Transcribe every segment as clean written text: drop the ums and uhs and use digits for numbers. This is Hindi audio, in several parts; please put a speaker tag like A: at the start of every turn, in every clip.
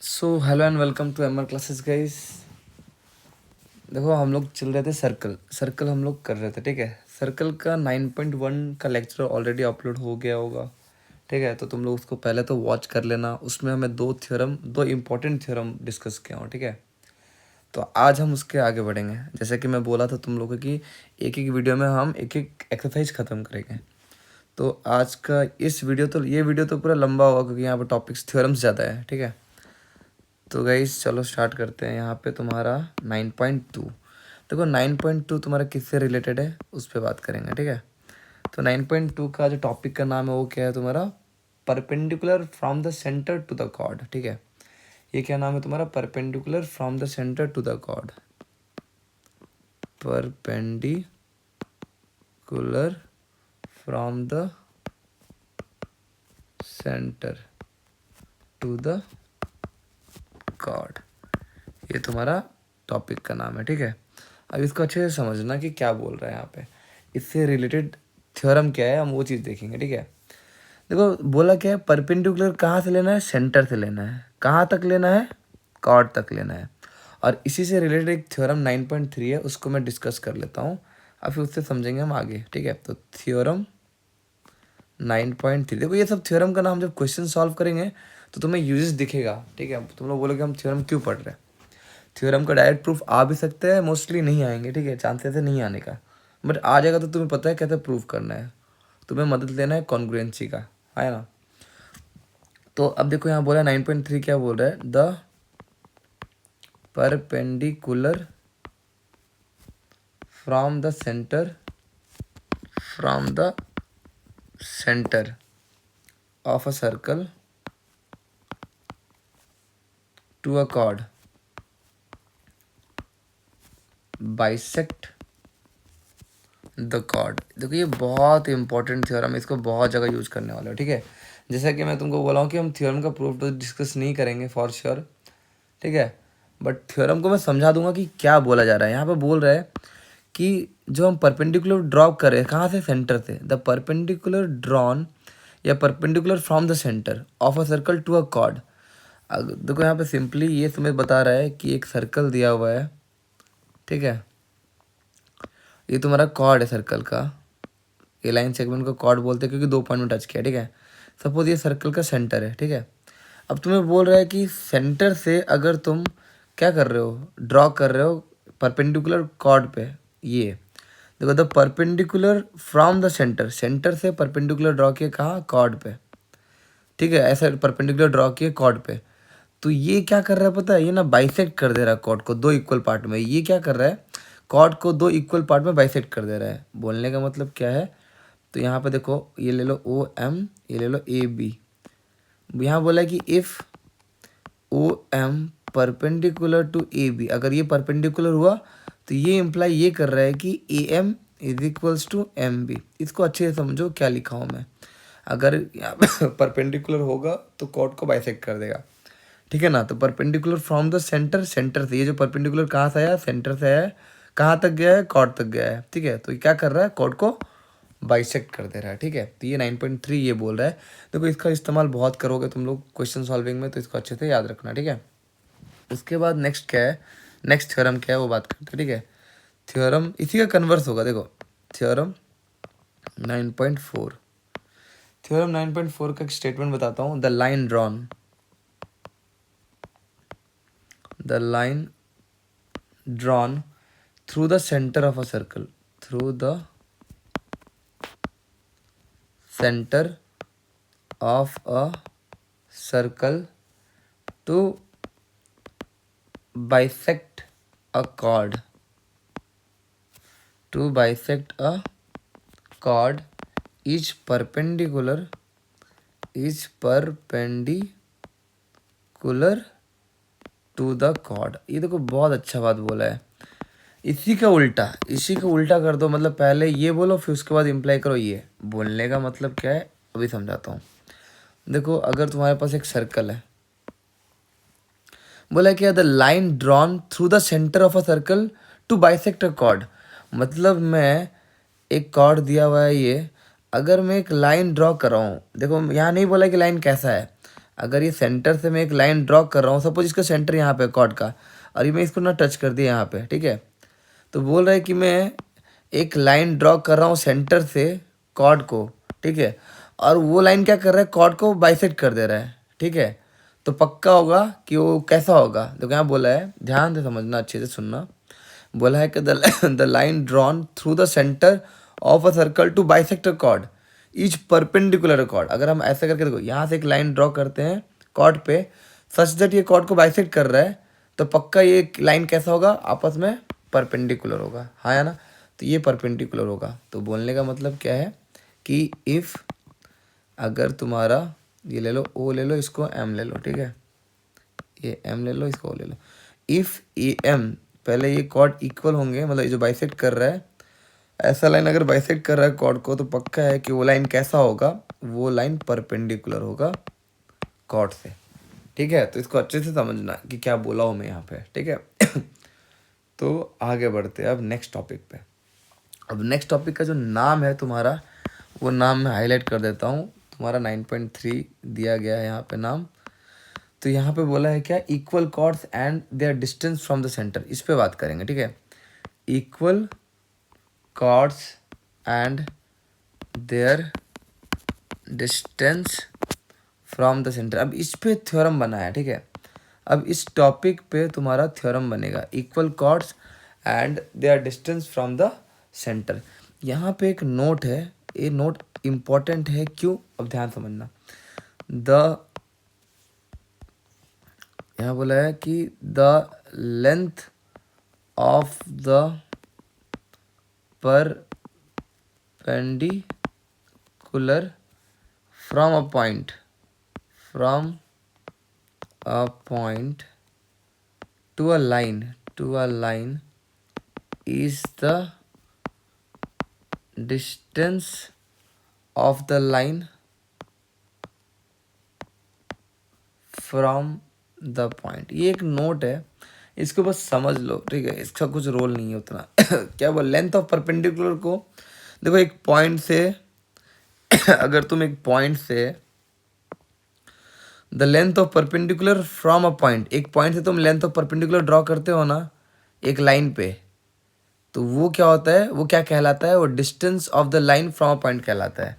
A: So hello and welcome to MR classes guys. देखो हम लोग चल रहे थे सर्कल हम लोग कर रहे थे, ठीक है। सर्कल का 9.1 का लेक्चर ऑलरेडी अपलोड हो गया होगा, ठीक है। तो तुम लोग उसको पहले तो वॉच कर लेना। उसमें हमें दो इम्पोर्टेंट थ्योरम डिस्कस किया हो, ठीक है। तो आज हम उसके आगे बढ़ेंगे। जैसे कि मैं बोला था तुम लोगों की एक एक वीडियो में हम एक एक एक्सरसाइज ख़त्म करेंगे। तो आज का ये वीडियो तो पूरा लंबा होगा क्योंकि यहाँ पर टॉपिक्स थ्योरम्स ज़्यादा है, ठीक है। तो गाइस चलो स्टार्ट करते हैं। यहाँ पे तुम्हारा 9.2, देखो 9.2 तुम्हारा किससे रिलेटेड है उस पर बात करेंगे, ठीक है। तो 9.2 का जो टॉपिक का नाम है वो क्या है तुम्हारा, perpendicular from the centre to the chord, ठीक है। ये क्या नाम है तुम्हारा, perpendicular from the centre to the chord. Perpendicular from the centre to the chord, ये तुम्हारा टॉपिक का नाम है, ठीक है। अब इसको अच्छे से समझना कि क्या बोल रहा है यहाँ पे, इससे रिलेटेड थ्योरम क्या है, हम वो चीज़ देखेंगे, ठीक है। देखो बोला क्या है, परपेंडिकुलर कहाँ से लेना है, सेंटर से लेना है। कहाँ तक लेना है, कॉर्ड तक लेना है। और इसी से रिलेटेड एक थ्योरम 9.3 है, उसको मैं डिस्कस कर लेता हूँ, और फिर उससे समझेंगे हम आगे, ठीक है। तो थ्योरम 9.3, देखो ये सब थ्योरम का नाम जब क्वेश्चन सॉल्व करेंगे तो तुम्हें यूजेस दिखेगा, ठीक है। तुम लोग बोलोगे हम थ्योरम क्यों पढ़ रहे हैं। थ्योरम का डायरेक्ट प्रूफ आ भी सकते हैं, मोस्टली नहीं आएंगे, ठीक है। चांसेस है नहीं आने का, बट आ जाएगा तो तुम्हें पता है कैसे प्रूफ करना है। तुम्हें मदद लेना है कॉन्ग्रुएंसी का, है ना। तो अब देखो यहाँ बोला 9.3 क्या बोल रहा है, the perpendicular from the centre of a circle to a chord bisect the chord. देखो ये बहुत इंपॉर्टेंट थ्योरम है, इसको बहुत जगह यूज करने वाला है, ठीक है। जैसा कि मैं तुमको बोला हूँ कि हम थ्योरम का प्रूफ तो डिस्कस नहीं करेंगे फॉर श्योर, ठीक है। बट थ्योरम को मैं समझा दूंगा कि क्या बोला जा रहा है। यहाँ पे बोल रहा है कि जो हम परपेंडिकुलर ड्रॉ कर रहे हैं, कहाँ से, सेंटर से। द परपेंडिकुलर ड्रॉन या perpendicular from the centre of a circle to a chord. देखो यहाँ पे सिंपली ये तुम्हें बता रहा है कि एक सर्कल दिया हुआ है, ठीक है। ये तुम्हारा कॉर्ड है सर्कल का, ये लाइन सेगमेंट को कॉर्ड बोलते हैं क्योंकि 2 पॉइंट में टच किया, ठीक है। सपोज ये सर्कल का सेंटर है, ठीक है। अब तुम्हें बोल रहा है कि सेंटर से अगर तुम क्या कर रहे हो, ड्रॉ कर रहे हो परपेंडिकुलर कॉर्ड पे, ये देखो the perpendicular from the centre से परपेंडिकुलर ड्रॉ किए कहाँ, कॉर्ड पे, ठीक है। ऐसा परपेंडिकुलर ड्रॉ किए कॉर्ड पे। तो ये क्या कर रहा है पता है, ये ना बाइसेक्ट कर दे रहा है कॉर्ड को 2 इक्वल पार्ट में। ये क्या कर रहा है, कॉर्ड को 2 इक्वल पार्ट में बाइसेक्ट कर दे रहा है। बोलने का मतलब क्या है, तो यहाँ पे देखो ये ले लो ओ एम, ये ले लो ए बी। यहाँ बोला है कि if O M perpendicular to A B, अगर ये परपेंडिकुलर हुआ तो ये इम्प्लाई ये कर रहा है कि A M is equals to M B. इसको अच्छे से समझो क्या लिखा हूँ मैं। अगर यहाँ पे परपेंडिकुलर होगा तो कॉर्ड को बाइसेक्ट कर देगा, ठीक है ना। तो परपेंडिकुलर फ्रॉम द सेंटर से, ये जो परपेंडिकुलर कहाँ से आया, सेंटर से आया है, कहाँ तक गया है, कॉर्ड तक गया है, ठीक है। तो ये क्या कर रहा है, कॉर्ड को बाइसेक्ट कर दे रहा है, ठीक है। तो ये 9.3 ये बोल रहा है। देखो इसका इस्तेमाल बहुत करोगे तुम लोग क्वेश्चन सॉल्विंग में, तो इसको अच्छे से याद रखना, ठीक है। उसके बाद नेक्स्ट क्या है, नेक्स्ट थ्योरम क्या है वो बात करते हैं, ठीक है। थ्योरम इसी का कन्वर्स होगा, देखो थ्योरम 9.4। थ्योरम 9.4 का एक स्टेटमेंट बताता हूँ, the line drawn through the centre of a circle, through the centre of a circle to bisect a chord, to bisect a chord is perpendicular to the chord। ये देखो बहुत अच्छा बात बोला है। इसी का उल्टा कर दो, मतलब पहले ये बोलो फिर उसके बाद इम्प्लाई करो ये। बोलने का मतलब क्या है अभी समझाता हूँ। देखो अगर तुम्हारे पास एक सर्कल है, बोला क्या, the line drawn through the centre of a circle to bisect a chord. मतलब मैं एक कॉर्ड दिया हुआ है ये, अगर मैं एक लाइन ड्रॉ कर रहा हूँ, देखो यहाँ नहीं बोला कि लाइन कैसा है, अगर ये सेंटर से मैं एक लाइन ड्रॉ कर रहा हूँ, सपोज इसका सेंटर यहाँ पे कॉर्ड का, और ये मैं इसको ना टच कर दिया यहाँ पे, ठीक है। तो बोल रहा है कि मैं एक लाइन ड्रॉ कर रहा हूँ सेंटर से कॉर्ड को, ठीक है, और वो लाइन क्या कर रहा है, कॉर्ड को बाइसेक्ट कर दे रहा है, ठीक है। तो पक्का होगा कि वो कैसा होगा। तो क्या बोला है, ध्यान से समझना, अच्छे से सुनना। बोला है कि the line drawn through the centre of a circle to bisect a chord is perpendicular chord. अगर हम ऐसे करके देखो, यहाँ से एक लाइन ड्रॉ करते हैं कॉर्ड पे, सच दैट ये कॉर्ड को बाइसेक्ट कर रहा है, तो पक्का ये लाइन कैसा होगा, आपस में परपेंडिकुलर होगा, हाँ या ना। तो ये परपेंडिकुलर होगा। तो बोलने का मतलब क्या है कि इफ़, अगर तुम्हारा ये ले लो, ओ ले लो, इसको एम ले लो, ठीक है, ये एम ले लो, इसको ओ ले लो। इफ़ ए एम, पहले ये कॉर्ड इक्वल होंगे, मतलब ये जो बाइसेक्ट कर रहा है, ऐसा लाइन अगर बाइसेक्ट कर रहा है कॉर्ड को, तो पक्का है कि वो लाइन कैसा होगा, वो लाइन परपेंडिकुलर होगा कॉर्ड से, ठीक है। तो इसको अच्छे से समझना कि क्या बोला हूँ मैं यहाँ पे, ठीक है। तो आगे बढ़ते हैं अब नेक्स्ट टॉपिक पे। अब नेक्स्ट टॉपिक का जो नाम है तुम्हारा, वो नाम मैं हाईलाइट कर देता हूँ। तुम्हारा 9.3 दिया गया है यहाँ पे नाम। तो यहाँ पे बोला है क्या, equal chords and their distance from the centre, इस पे बात करेंगे, ठीक है। Equal chords and their distance from the centre. अब इस पे थ्योरम बना है, ठीक है। अब इस टॉपिक पे तुम्हारा थ्योरम बनेगा, equal chords and their distance from the centre. यहाँ पे एक नोट है, ये नोट इम्पॉर्टेंट है, क्यों, अब ध्यान समझना। यहाँ बोला है कि the length of the perpendicular from a point to a line is the distance of the line from the point। ये एक नोट है, इसको बस समझ लो, ठीक है, इसका कुछ रोल नहीं है उतना। क्या बोल, लेंथ ऑफ परपेंडिकुलर को देखो, एक पॉइंट से अगर तुम एक पॉइंट से the length of perpendicular from a point, एक पॉइंट से तुम लेंथ ऑफ परपेंडिकुलर ड्रॉ करते हो ना एक लाइन पे, तो वो क्या होता है, वो क्या कहलाता है, वो distance of the line from a point कहलाता है।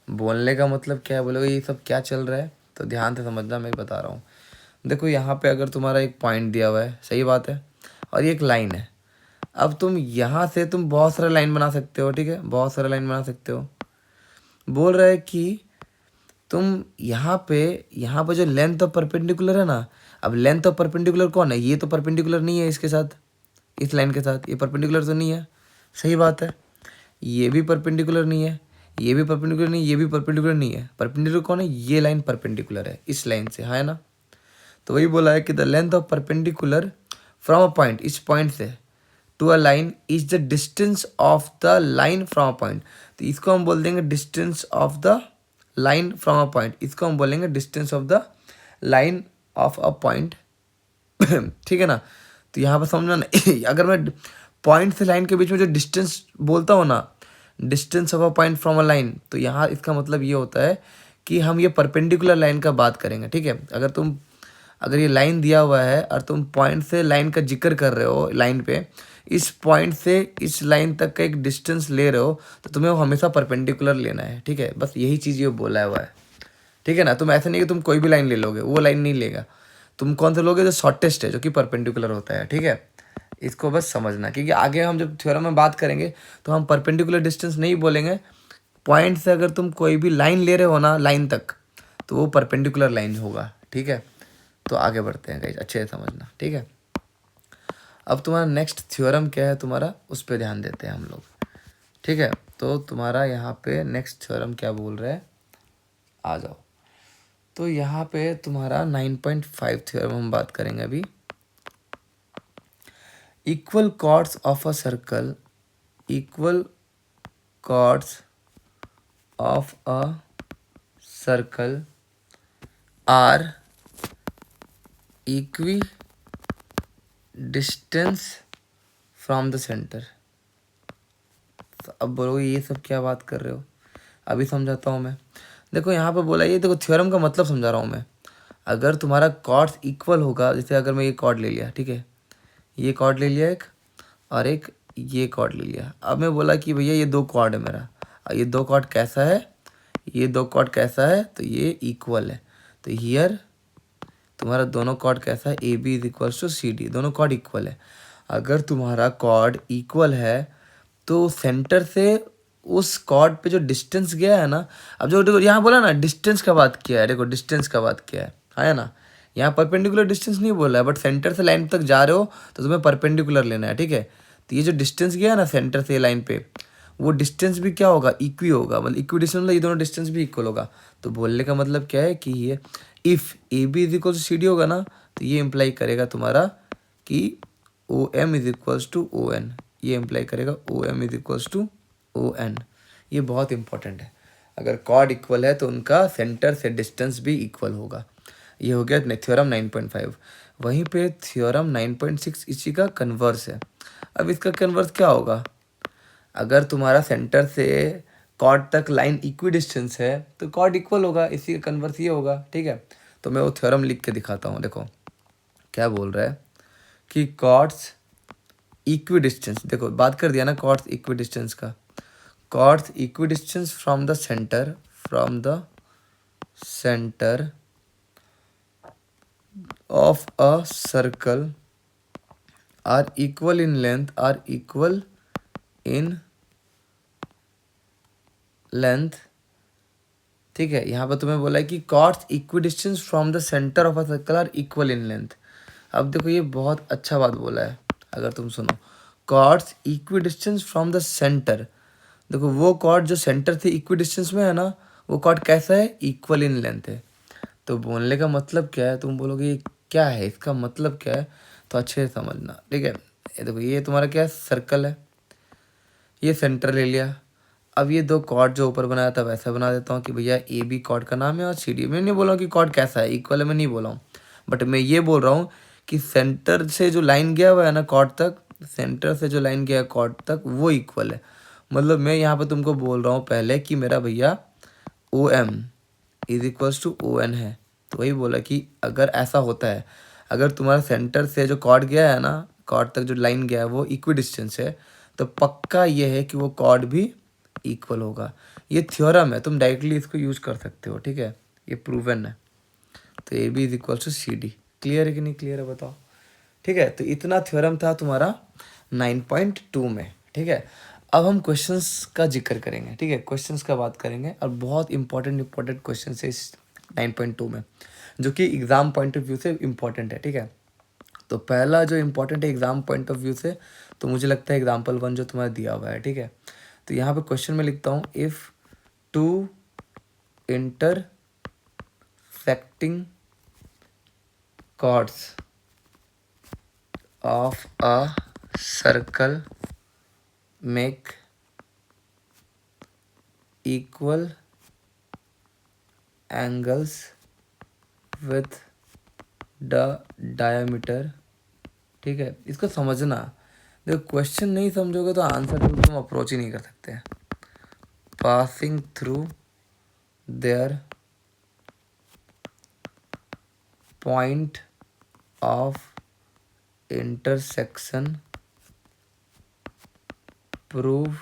A: बोलने का मतलब क्या है, बोलोगे ये सब क्या चल रहा है, तो ध्यान से समझना, मैं बता रहा हूँ। देखो यहाँ पे अगर तुम्हारा एक पॉइंट दिया हुआ है, सही बात है, और ये एक लाइन है। अब तुम यहाँ से तुम बहुत सारे लाइन बना सकते हो, ठीक है, बहुत सारे लाइन बना सकते हो। बोल रहा है कि तुम यहाँ पे जो लेंथ ऑफ परपेंडिकुलर है ना, अब लेंथ ऑफ परपेंडिकुलर कौन है, ये तो परपेंडिकुलर नहीं है इसके साथ, इस लाइन के साथ ये परपेंडिकुलर तो नहीं है, सही बात है। ये भी परपेंडिकुलर नहीं है, ये भी परपेंडिकुलर नहीं, ये भी परपेंडिकुलर नहीं है। परपेंडिकुलर कौन है, ये लाइन परपेंडिकुलर है इस लाइन से, हाँ है ना। तो वही बोला है कि the length of perpendicular from a point, इस पॉइंट से to a line is the distance of the line from a point. तो इसको हम बोल देंगे distance of the line from a point, इसको हम बोलेंगे distance of the line of a point. ठीक है ना। तो यहाँ पर समझना ना, अगर मैं पॉइंट से लाइन के बीच में जो डिस्टेंस बोलता हूँ ना, distance of a point from a line, तो यहाँ इसका मतलब ये होता है कि हम ये परपेंडिकुलर लाइन का बात करेंगे, ठीक है। अगर ये लाइन दिया हुआ है और तुम पॉइंट से लाइन का जिक्र कर रहे हो लाइन पे, इस पॉइंट से इस लाइन तक का एक डिस्टेंस ले रहे हो, तो तुम्हें वो हमेशा परपेंडिकुलर लेना है, ठीक है। बस यही चीज़ ये बोला हुआ है, ठीक है ना। तुम ऐसा नहीं कि तुम कोई भी लाइन ले लोगे, वो लाइन नहीं लेगा। तुम कौन सा लोगे, जो शॉर्टेस्ट है, जो कि परपेंडिकुलर होता है, ठीक है। इसको बस समझना, क्योंकि आगे हम जब थ्योरम में बात करेंगे तो हम परपेंडिकुलर डिस्टेंस नहीं बोलेंगे। पॉइंट से अगर तुम कोई भी लाइन ले रहे हो ना लाइन तक, तो वो परपेंडिकुलर लाइन होगा, ठीक है। तो आगे बढ़ते हैं गाइस, अच्छे से समझना, ठीक है। अब तुम्हारा नेक्स्ट थ्योरम क्या है तुम्हारा, उस पर ध्यान देते हैं हम लोग, ठीक है। तो तुम्हारा यहाँ पे नेक्स्ट थ्योरम क्या बोल रहा है, आ जाओ। तो यहाँ पे तुम्हारा 9.5 थ्योरम हम बात करेंगे अभी। Equal chords of a circle, equal chords of a circle are equidistance from the centre. अब बोलोगे ये सब क्या बात कर रहे हो, अभी समझाता हूँ मैं। देखो यहाँ पे बोला, ये देखो थ्योरम का मतलब समझा रहा हूँ मैं। अगर तुम्हारा कॉर्ड्स इक्वल होगा, जैसे अगर मैं ये कॉर्ड ले लिया, ठीक है, ये कॉर्ड ले लिया एक, और एक ये कॉर्ड ले लिया। अब मैं बोला कि भैया ये दो कॉर्ड है मेरा, और ये दो कॉर्ड कैसा है, ये दो कॉर्ड कैसा है, तो ये इक्वल है। तो हियर तुम्हारा दोनों कॉर्ड कैसा है, A B is equals to C D, दोनों कॉर्ड इक्वल है। अगर तुम्हारा कॉर्ड इक्वल है तो सेंटर से उस कॉर्ड पे जो डिस्टेंस गया है ना, अब जो देखो यहाँ बोला ना डिस्टेंस का बात किया है, देखो डिस्टेंस का बात किया है ना, यहाँ परपेंडिकुलर डिस्टेंस नहीं बोला है, बट सेंटर से लाइन तक जा रहे हो तो तुम्हें परपेंडिकुलर लेना है, ठीक है। तो ये जो डिस्टेंस गया है ना सेंटर से लाइन पे, वो डिस्टेंस भी क्या होगा, इक्वी होगा, मतलब इक्वी डिस्टेंस, मतलब ये दोनों डिस्टेंस भी इक्वल होगा। तो बोलने का मतलब क्या है कि ये if A B is equal to C D होगा ना, तो ये इम्प्लाई करेगा तुम्हारा कि O M is equals to O N, ये इम्प्लाई करेगा O M is equals to O N. ये बहुत इंपॉर्टेंट है, अगर कॉर्ड इक्वल है तो उनका सेंटर से डिस्टेंस भी इक्वल होगा। ये हो गया थ्योरम 9.5। वहीं पे थ्योरम 9.6 इसी का कन्वर्स है। अब इसका कन्वर्स क्या होगा, अगर तुम्हारा सेंटर से कॉर्ड तक लाइन इक्वी डिस्टेंस है तो कॉर्ड इक्वल होगा, इसी का कन्वर्स ये होगा, ठीक है। तो मैं वो थ्योरम लिख के दिखाता हूँ, देखो क्या बोल रहा है कि कॉर्ड्स इक्वी डिस्टेंस, देखो बात कर दिया ना कॉर्ड्स इक्वी डिस्टेंस का, chords equidistance from the centre of a circle are equal in length, ठीक है। यहाँ पर तुम्हें बोला है कि chords equidistance from the centre of a circle are equal in length. अब देखो ये बहुत अच्छा बात बोला है, अगर तुम सुनो, chords equidistance from the centre, देखो वो कॉर्ड जो सेंटर से इक्विडिस्टेंस में है ना, वो कॉर्ड कैसा है, इक्वल इन लेंथ है। तो बोलने का मतलब क्या है, तुम बोलोगे ये क्या है, इसका मतलब क्या है, तो अच्छे से समझना, ठीक है। ये देखो ये तुम्हारा क्या है, सर्कल है, ये सेंटर ले लिया। अब ये दो कॉर्ड जो ऊपर बनाया था वैसा बना देता हूँ कि भैया ए बी कॉर्ड का नाम है और सी डी। मैं नहीं बोल रहा हूँ कि कॉर्ड कैसा है, इक्वल है, मैं नहीं बोल रहा हूँ, बट मैं ये बोल रहा हूँ कि सेंटर से जो लाइन गया हुआ है ना कॉर्ड तक, सेंटर से जो लाइन गया है कॉर्ड तक वो इक्वल है। मतलब मैं यहाँ पर तुमको बोल रहा हूँ पहले कि मेरा भैया O M is equals to O N है। तो वही बोला कि अगर ऐसा होता है, अगर तुम्हारा सेंटर से जो कॉर्ड गया है ना, कॉर्ड तक जो लाइन गया है वो इक्वी डिस्टेंस है, तो पक्का ये है कि वो कॉर्ड भी इक्वल होगा। ये थ्योरम है, तुम डायरेक्टली इसको यूज कर सकते हो, ठीक है, ये प्रूवन है। तो A B is equal to C D. Clear है कि नहीं क्लियर है बताओ, ठीक है। तो इतना थ्योरम था तुम्हारा 9.2 में, ठीक है। अब हम क्वेश्चंस का जिक्र करेंगे, ठीक है, क्वेश्चंस का बात करेंगे, और बहुत इंपॉर्टेंट क्वेश्चन है इस 9.2 में, जो कि एग्ज़ाम पॉइंट ऑफ व्यू से इम्पॉर्टेंट है, ठीक है। तो पहला जो इम्पोर्टेंट है एग्ज़ाम पॉइंट ऑफ व्यू से, तो मुझे लगता है एग्जाम्पल 1 जो तुम्हारा दिया हुआ है, ठीक है। तो यहाँ पे क्वेश्चन में लिखता हूँ, if two intersecting chords of a circle make equal angles with the diameter, ठीक है। इसको समझना, देखो क्वेश्चन नहीं समझोगे तो आंसर को तुम अप्रोच ही नहीं कर सकते। Passing through their point of intersection prove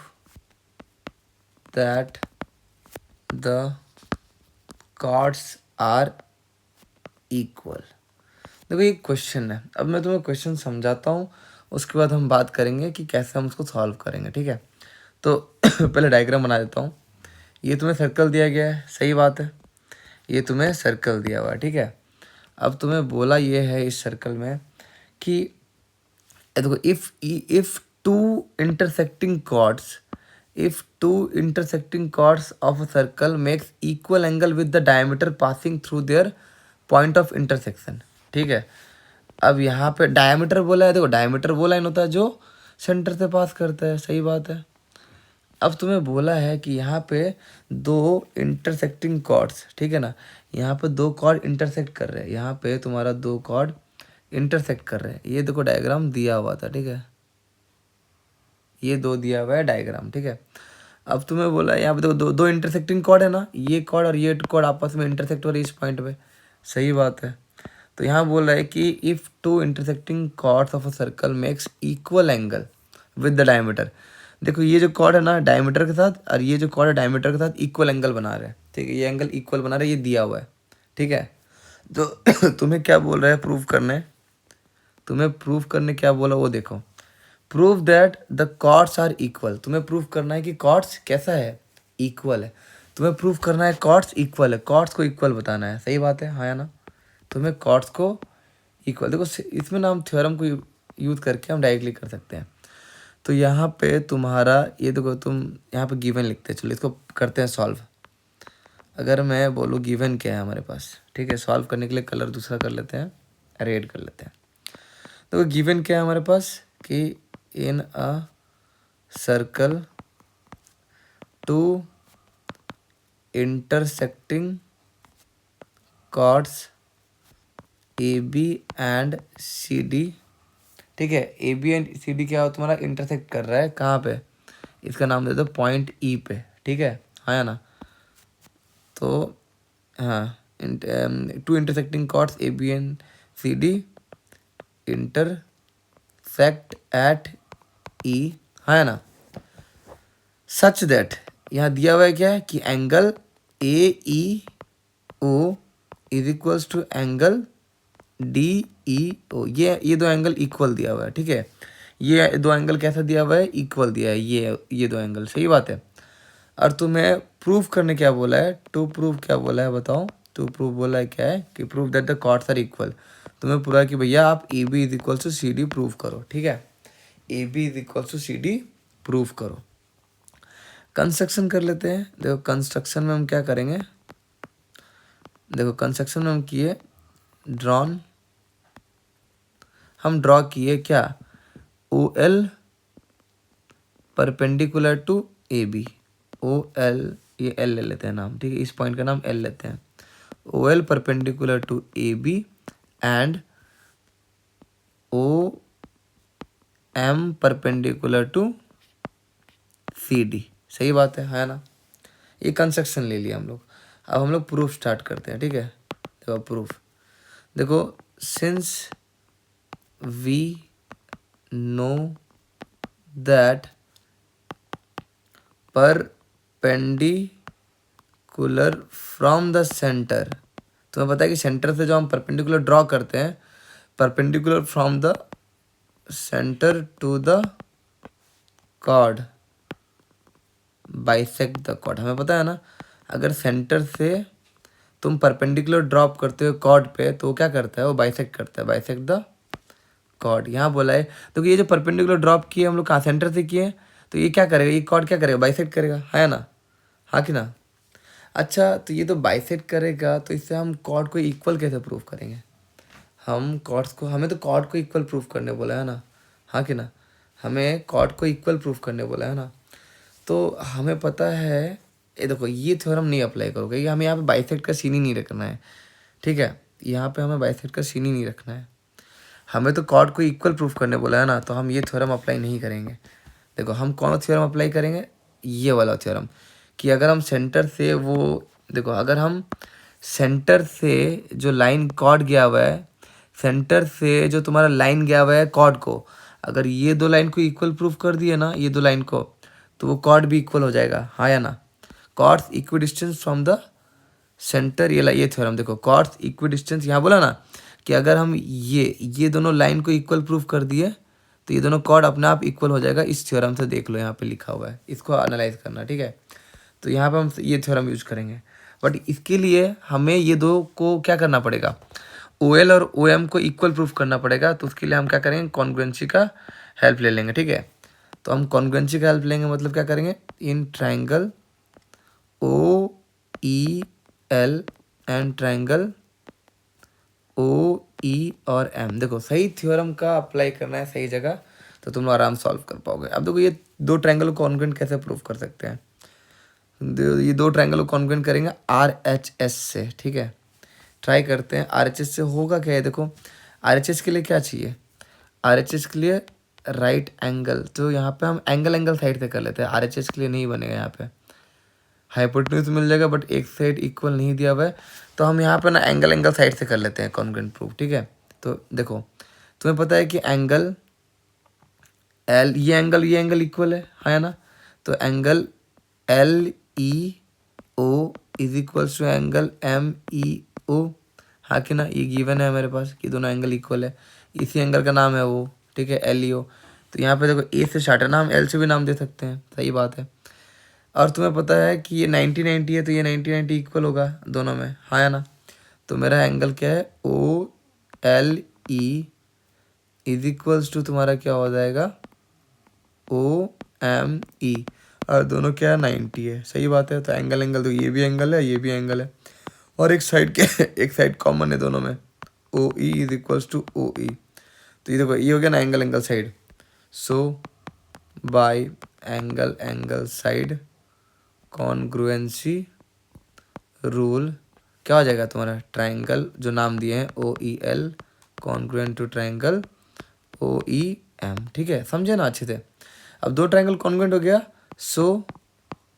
A: that the chords are equal। देखो ये क्वेश्चन है, अब मैं तुम्हें क्वेश्चन समझाता हूँ, उसके बाद हम बात करेंगे कि कैसे हम उसको सॉल्व करेंगे, ठीक है। तो पहले डायग्राम बना देता हूँ। ये तुम्हें सर्कल दिया गया है, सही बात है, ये तुम्हें सर्कल दिया हुआ है, ठीक है। अब तुम्हें बोला ये है इस सर्कल में कि देखो if two intersecting chords of a circle makes equal angle with the diameter passing through their point of intersection, ठीक है। अब यहाँ पे डायमीटर बोला है, देखो डायमीटर वो लाइन होता है जो सेंटर से पास करता है, सही बात है। अब तुम्हें बोला है कि यहाँ पे दो इंटरसेक्टिंग कॉर्ड्स, ठीक है ना, यहाँ पे दो कॉर्ड इंटरसेक्ट कर रहे हैं, यहाँ पे तुम्हारा दो कॉर्ड इंटरसेक्ट कर रहे हैं। ये देखो डायग्राम दिया हुआ था, ठीक है, ये दो दिया हुआ है डायग्राम, ठीक है। अब तुम्हें बोला है यहाँ पे देखो दो इंटरसेक्टिंग कॉर्ड है ना, ये कॉर्ड और ये कॉर्ड आपस में इंटरसेक्ट हो रही है इस पॉइंट पे। सही बात है। तो यहाँ बोल रहा है कि if two intersecting chords of a circle makes equal angle with the diameter. देखो ये जो कॉर्ड है ना डायमीटर के साथ, और ये जो कॉर्ड है डायमीटर के साथ इक्वल एंगल बना रहे हैं, ठीक है, ये एंगल इक्वल बना रहे हैं, ये दिया हुआ है, ठीक है। तो तुम्हें क्या बोल रहा है प्रूव करने, तुम्हें प्रूव करने क्या बोला वो देखो। Prove that the chords are equal, तुम्हें प्रूव करना है कि कॉर्ड्स कैसा है, इक्वल है। तुम्हें प्रूव करना है कॉर्ड्स इक्वल है, कॉर्ड्स को इक्वल बताना है, सही बात है, हाँ या ना। तुम्हें कॉर्ड्स को इक्वल, देखो इसमें ना हम थ्योरम को यूज़ करके हम डायरेक्टली कर सकते हैं। तो यहाँ पे तुम्हारा ये देखो, तुम यहाँ पे गिवन लिखते हैं, चलो इसको करते हैं सॉल्व। अगर मैं बोलूँ गिवन क्या है हमारे पास, ठीक है, सॉल्व करने के लिए कलर दूसरा कर लेते हैं, रेड कर लेते हैं। तो गिवन क्या है हमारे पास कि in a circle two intersecting chords A B and C D, ठीक है, A B and C D क्या हो तुम्हारा इंटरसेक्ट कर रहा है कहाँ पे, इसका नाम दे दो पॉइंट ई पे, ठीक है, हाँ या ना। तो हाँ, two intersecting chords A B and C D intersect at E, हाँ या ना। सच दैट, यहाँ दिया हुआ है क्या है कि angle A E O is equals to angle D E O, ये दो एंगल इक्वल दिया हुआ है, ठीक है। ये दो एंगल कैसा दिया हुआ है, इक्वल दिया है, ये दो एंगल, सही बात है। और तुम्हें प्रूफ करने क्या बोला है, टू प्रूव क्या बोला है बताओ, टू प्रूव बोला है क्या है कि prove that the chords are equal. तुम्हें पूरा कि भैया आप A B is equal to C D prove करो, ठीक है, A B is equal to C D prove करो। कंस्ट्रक्शन कर लेते हैं। देखो कंस्ट्रक्शन में हम क्या करेंगे, देखो कंस्ट्रक्शन में हम किए ड्रॉन, हम ड्रॉ किए क्या, O L perpendicular to A B, O L, ये एल ले लेते हैं नाम, ठीक है, इस पॉइंट का नाम एल लेते हैं, O L perpendicular to A B and O M perpendicular to C D, सही बात है ना। ये कंस्ट्रक्शन ले लिया हम लोग। अब हम लोग प्रूफ स्टार्ट करते हैं, ठीक है। देखो प्रूफ, देखो since we know that perpendicular from the centre, तुम्हें पता है कि सेंटर से जो हम परपेंडिकुलर ड्रॉ करते हैं, perpendicular from the centre to the chord bisect the chord, हमें पता है ना, अगर सेंटर से तुम परपेंडिकुलर ड्रॉप करते हो कॉर्ड पे तो वो क्या करता है, वो बाइसेक्ट करता है, बाइसेक्ट द कॉर्ड। यहाँ बोला है तो ये जो परपेंडिकुलर ड्रॉप किए हम लोग कहाँ, सेंटर से किए, तो ये क्या करेगा, ये कॉर्ड क्या करेगा, बाइसेक्ट करेगा, है ना, हाँ कि ना। अच्छा तो ये तो बाइसेक्ट करेगा, तो इससे हम कॉर्ड को इक्वल कैसे प्रूव करेंगे, हम कॉर्ड्स को, हमें तो कॉर्ड को इक्वल प्रूफ करने बोला है ना, हाँ कि ना, हमें कॉर्ड को इक्वल प्रूफ करने बोला है ना। तो हमें पता है, ये देखो ये थ्योरम नहीं अप्लाई करोगे, ये हमें यहाँ पे बाइसेक्ट का सीन ही नहीं रखना है, ठीक है, यहाँ पे हमें बाइसेक्ट का सीन ही नहीं रखना है, हमें तो कॉर्ड को इक्वल प्रूफ करने बोला है ना, तो हम ये थ्योरम अप्लाई नहीं करेंगे। देखो हम कौन सा थ्योरम अप्लाई करेंगे, ये वाला थ्योरम, कि अगर हम सेंटर से वो, देखो अगर हम सेंटर से जो लाइन कॉर्ड गया हुआ है, सेंटर से जो तुम्हारा लाइन गया हुआ है कॉर्ड को, अगर ये दो लाइन को इक्वल प्रूफ कर दिए ना, ये दो लाइन को, तो वो कॉर्ड भी इक्वल हो जाएगा, हाँ या ना। Chords equidistance from the centre, ये थ्योरम देखो, कॉर्ड्स इक्विडिस्टेंस, यहाँ बोला ना कि अगर हम ये दोनों लाइन को इक्वल प्रूफ कर दिए तो ये दोनों कॉर्ड अपने आप इक्वल हो जाएगा, इस थ्योरम से देख लो, यहाँ पे लिखा हुआ है, इसको एनालाइज करना, ठीक है। तो यहाँ पे हम ये थ्योरम यूज करेंगे, बट इसके लिए हमें ये दो को क्या करना पड़ेगा, ओ एल और ओ एम को इक्वल प्रूफ करना पड़ेगा। तो उसके लिए हम क्या करेंगे, कॉन्ग्रुएंसी का हेल्प ले लेंगे, ठीक है। तो हम कॉन्ग्रुएंसी का हेल्प लेंगे, मतलब क्या करेंगे, in triangle O E L and triangle O E और एम, देखो सही थ्योरम का अप्लाई करना है सही जगह, तो तुम लोग आराम सॉल्व कर पाओगे। अब देखो ये दो ट्राइंगल को कॉन्ग्रुएंट कैसे प्रूफ कर सकते हैं, ये दो ट्राइंगल को कॉन्ग्रुएंट करेंगे आर एच एस से, ठीक है। ट्राई करते हैं आर एच एस से होगा क्या है, देखो आर एच एस के लिए क्या चाहिए, आर एच एस के लिए राइट एंगल, तो यहाँ पे हम एंगल साइड से कर लेते हैं, आर एच एस के लिए नहीं बनेगा यहाँ पे, हाइपोटेन्यूज मिल जाएगा, बट एक साइड इक्वल नहीं दिया हुआ है, तो हम यहाँ पे ना एंगल साइड से कर लेते हैं कॉन्ग्रुएंट प्रूफ, ठीक है। तो देखो तुम्हें पता है कि एंगल एल, ये एंगल इक्वल है ना, तो angle L E O is equals to angle M E O, हाँ कि ना, ये गिवन है मेरे पास कि दोनों एंगल इक्वल है, इसी एंगल का नाम है वो, ठीक है, एल ई ओ। तो यहाँ पे देखो ए से स्टार्ट है ना, हम एल से भी नाम दे सकते हैं, सही बात है। और तुम्हें पता है कि ये 90-90 है, तो ये 90-90 इक्वल होगा दोनों में, हाँ या ना। तो मेरा एंगल क्या है, O L E is equals to तुम्हारा क्या हो जाएगा, ओ एम ई, और दोनों क्या है, 90 है, सही बात है। तो एंगल तो ये भी एंगल है, ये भी एंगल है, और एक साइड क्या एक साइड कॉमन है दोनों में, O E is equals to O E. तो ये देखो ये हो गया ना angle side. So by angle side congruency rule क्या हो जाएगा तुम्हारा, ट्राइंगल जो नाम दिए हैं O E L congruent to triangle O E M, ठीक है, समझे ना अच्छे से। अब दो ट्राइंगल कॉन्ग्रुएंट हो गया। सो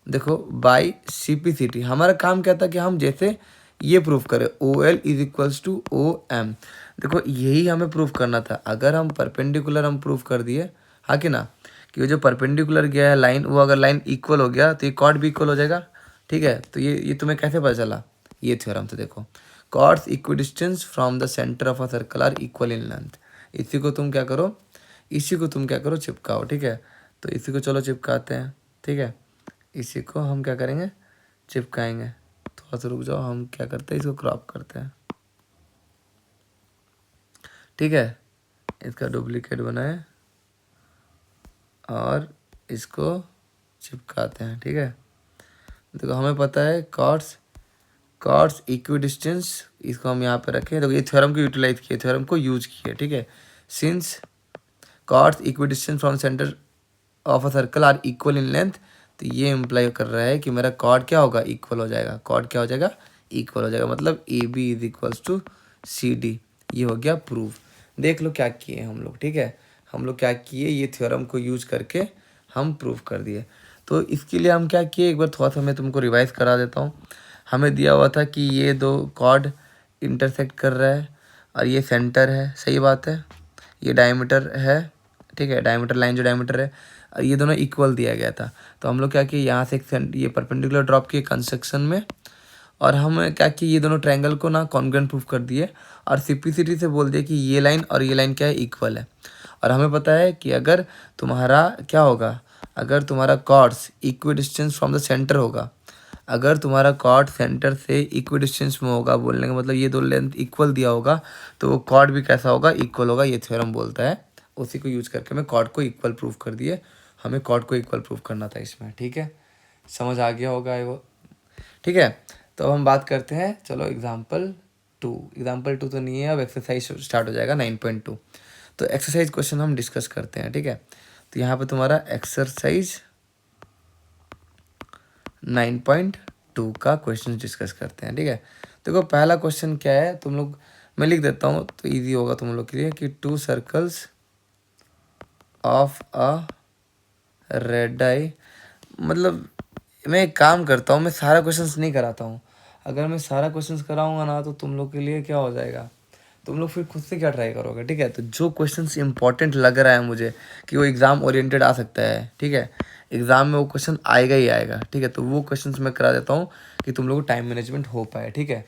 A: देखो बाय सीपीसीटी हमारा काम क्या था कि हम जैसे ये प्रूफ करें O L is equals to O M. देखो यही हमें प्रूफ करना था, अगर हम परपेंडिकुलर हम प्रूफ कर दिए, हाँ कि ना, कि वो जो परपेंडिकुलर गया है लाइन, वो अगर लाइन इक्वल हो गया तो ये कॉर्ड भी इक्वल हो जाएगा, ठीक है। तो ये तुम्हें कैसे पता चला, ये थ्योरम से देखो, chords equidistance from the centre of a circle are equal in length. इसी को तुम क्या करो, चिपकाओ, ठीक है। तो इसी को चलो चिपकाते हैं, ठीक है, इसी को हम क्या करेंगे, चिपकाएंगे। थोड़ा सा रुक जाओ, हम क्या करते हैं, इसको क्रॉप करते हैं, ठीक है, इसका डुप्लीकेट बनाए और इसको चिपकाते हैं, ठीक है। देखो हमें पता है कॉर्ड्स इक्विडिस्टेंस, इसको हम यहाँ पे रखें, तो ये थ्योरम को यूटिलाइज किए, थ्योरम को यूज किए, ठीक है। Since chords equidistance from centre of a circle are equal in length, तो ये इम्प्लाई कर रहा है कि मेरा कॉर्ड क्या होगा, इक्वल हो जाएगा, कॉर्ड क्या हो जाएगा, इक्वल हो जाएगा, मतलब A B is equals to C D. ये हो गया प्रूफ। देख लो क्या किए हम लोग, ठीक है, हम लोग क्या किए, ये थ्योरम को यूज करके हम प्रूफ कर दिए। तो इसके लिए हम क्या किए, एक बार थोड़ा सा मैं तुमको रिवाइज करा देता हूँ। हमें दिया हुआ था कि ये दो कॉर्ड इंटरसेक्ट कर रहा है और ये सेंटर है, सही बात है, ये डायमीटर है, ठीक है, डायमीटर लाइन जो डायमीटर है, और ये दोनों इक्वल दिया गया था। तो हम लोग क्या किए, यहाँ से एक ये परपेंडिकुलर ड्रॉप किए कंस्ट्रक्शन में, और हम क्या किए, ये दोनों ट्रायंगल को ना कॉन्ग्रुएंट प्रूफ कर दिए, और सिम्प्लिसिटी से बोल दिए कि ये लाइन और ये लाइन क्या है, इक्वल है। और हमें पता है कि अगर तुम्हारा क्या होगा, अगर तुम्हारा chords equidistance from the centre होगा, अगर तुम्हारा कॉर्ड सेंटर से इक्वी डिस्टेंस में होगा, बोलने का मतलब ये दो लेंथ इक्वल दिया होगा, तो वो कॉर्ड भी कैसा होगा, इक्वल होगा, ये थ्योरम बोलता है। उसी को यूज करके मैं कॉर्ड को इक्वल प्रूफ कर दिए, हमें कॉर्ड को इक्वल प्रूफ करना था इसमें, ठीक है, समझ आ गया होगा वो, ठीक है। तो अब हम बात करते हैं, चलो एग्जाम्पल 2 तो नहीं है, अब एक्सरसाइज स्टार्ट हो जाएगा 9.2। तो एक्सरसाइज क्वेश्चन हम डिस्कस करते हैं, ठीक है। तो यहाँ पे तुम्हारा एक्सरसाइज 9.2 का क्वेश्चन डिस्कस करते हैं, ठीक है। देखो पहला क्वेश्चन क्या है, तुम लोग, मैं लिख देता हूँ तो इजी होगा तुम लोग के लिए, कि 2 सर्कल्स ऑफ अ रेड आई, मतलब मैं एक काम करता हूँ, मैं सारा क्वेश्चंस नहीं कराता हूँ। अगर मैं सारा क्वेश्चंस कराऊंगा ना, तो तुम लोग के लिए क्या हो जाएगा, तुम लोग फिर खुद से क्या ट्राई करोगे, ठीक है। तो जो क्वेश्चंस इंपॉर्टेंट लग रहा है मुझे कि वो एग्ज़ाम ओरिएंटेड आ सकता है, ठीक है, एग्ज़ाम में वो क्वेश्चन आएगा ही आएगा, ठीक है, तो वो क्वेश्चंस मैं करा देता हूँ कि तुम लोग को टाइम मैनेजमेंट हो पाए, ठीक है।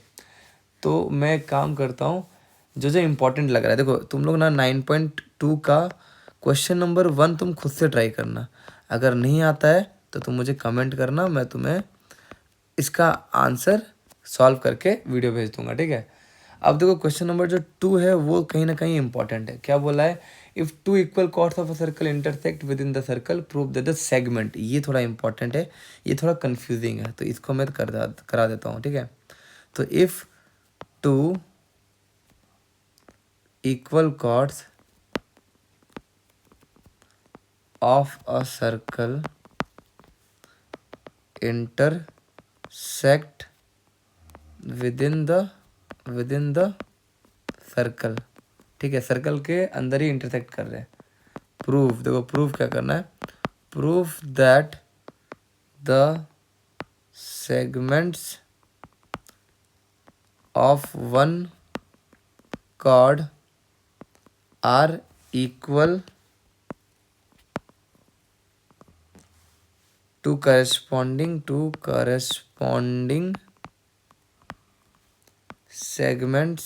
A: तो मैं एक काम करता हूँ, जो जो इम्पोर्टेंट लग रहा है, देखो तुम लोग ना 9.2 का क्वेश्चन नंबर 1 तुम खुद से ट्राई करना, अगर नहीं आता है तो तुम मुझे कमेंट करना, मैं तुम्हें इसका आंसर सॉल्व करके वीडियो भेज दूंगा, ठीक है। अब देखो क्वेश्चन नंबर जो 2 है वो कहीं ना कहीं इंपॉर्टेंट है, क्या बोला है, if 2 equal chords of a circle intersect within the circle prove that the segment, ये थोड़ा इंपॉर्टेंट है, ये थोड़ा कंफ्यूजिंग है, तो इसको मैं करा देता हूँ, ठीक है। तो if 2 equal chords of a circle intersect within the circle, ठीक है, सर्कल के अंदर ही इंटरसेक्ट कर रहे हैं, प्रूफ, देखो प्रूफ क्या करना है, proof that the segments of one chord are equal to corresponding segments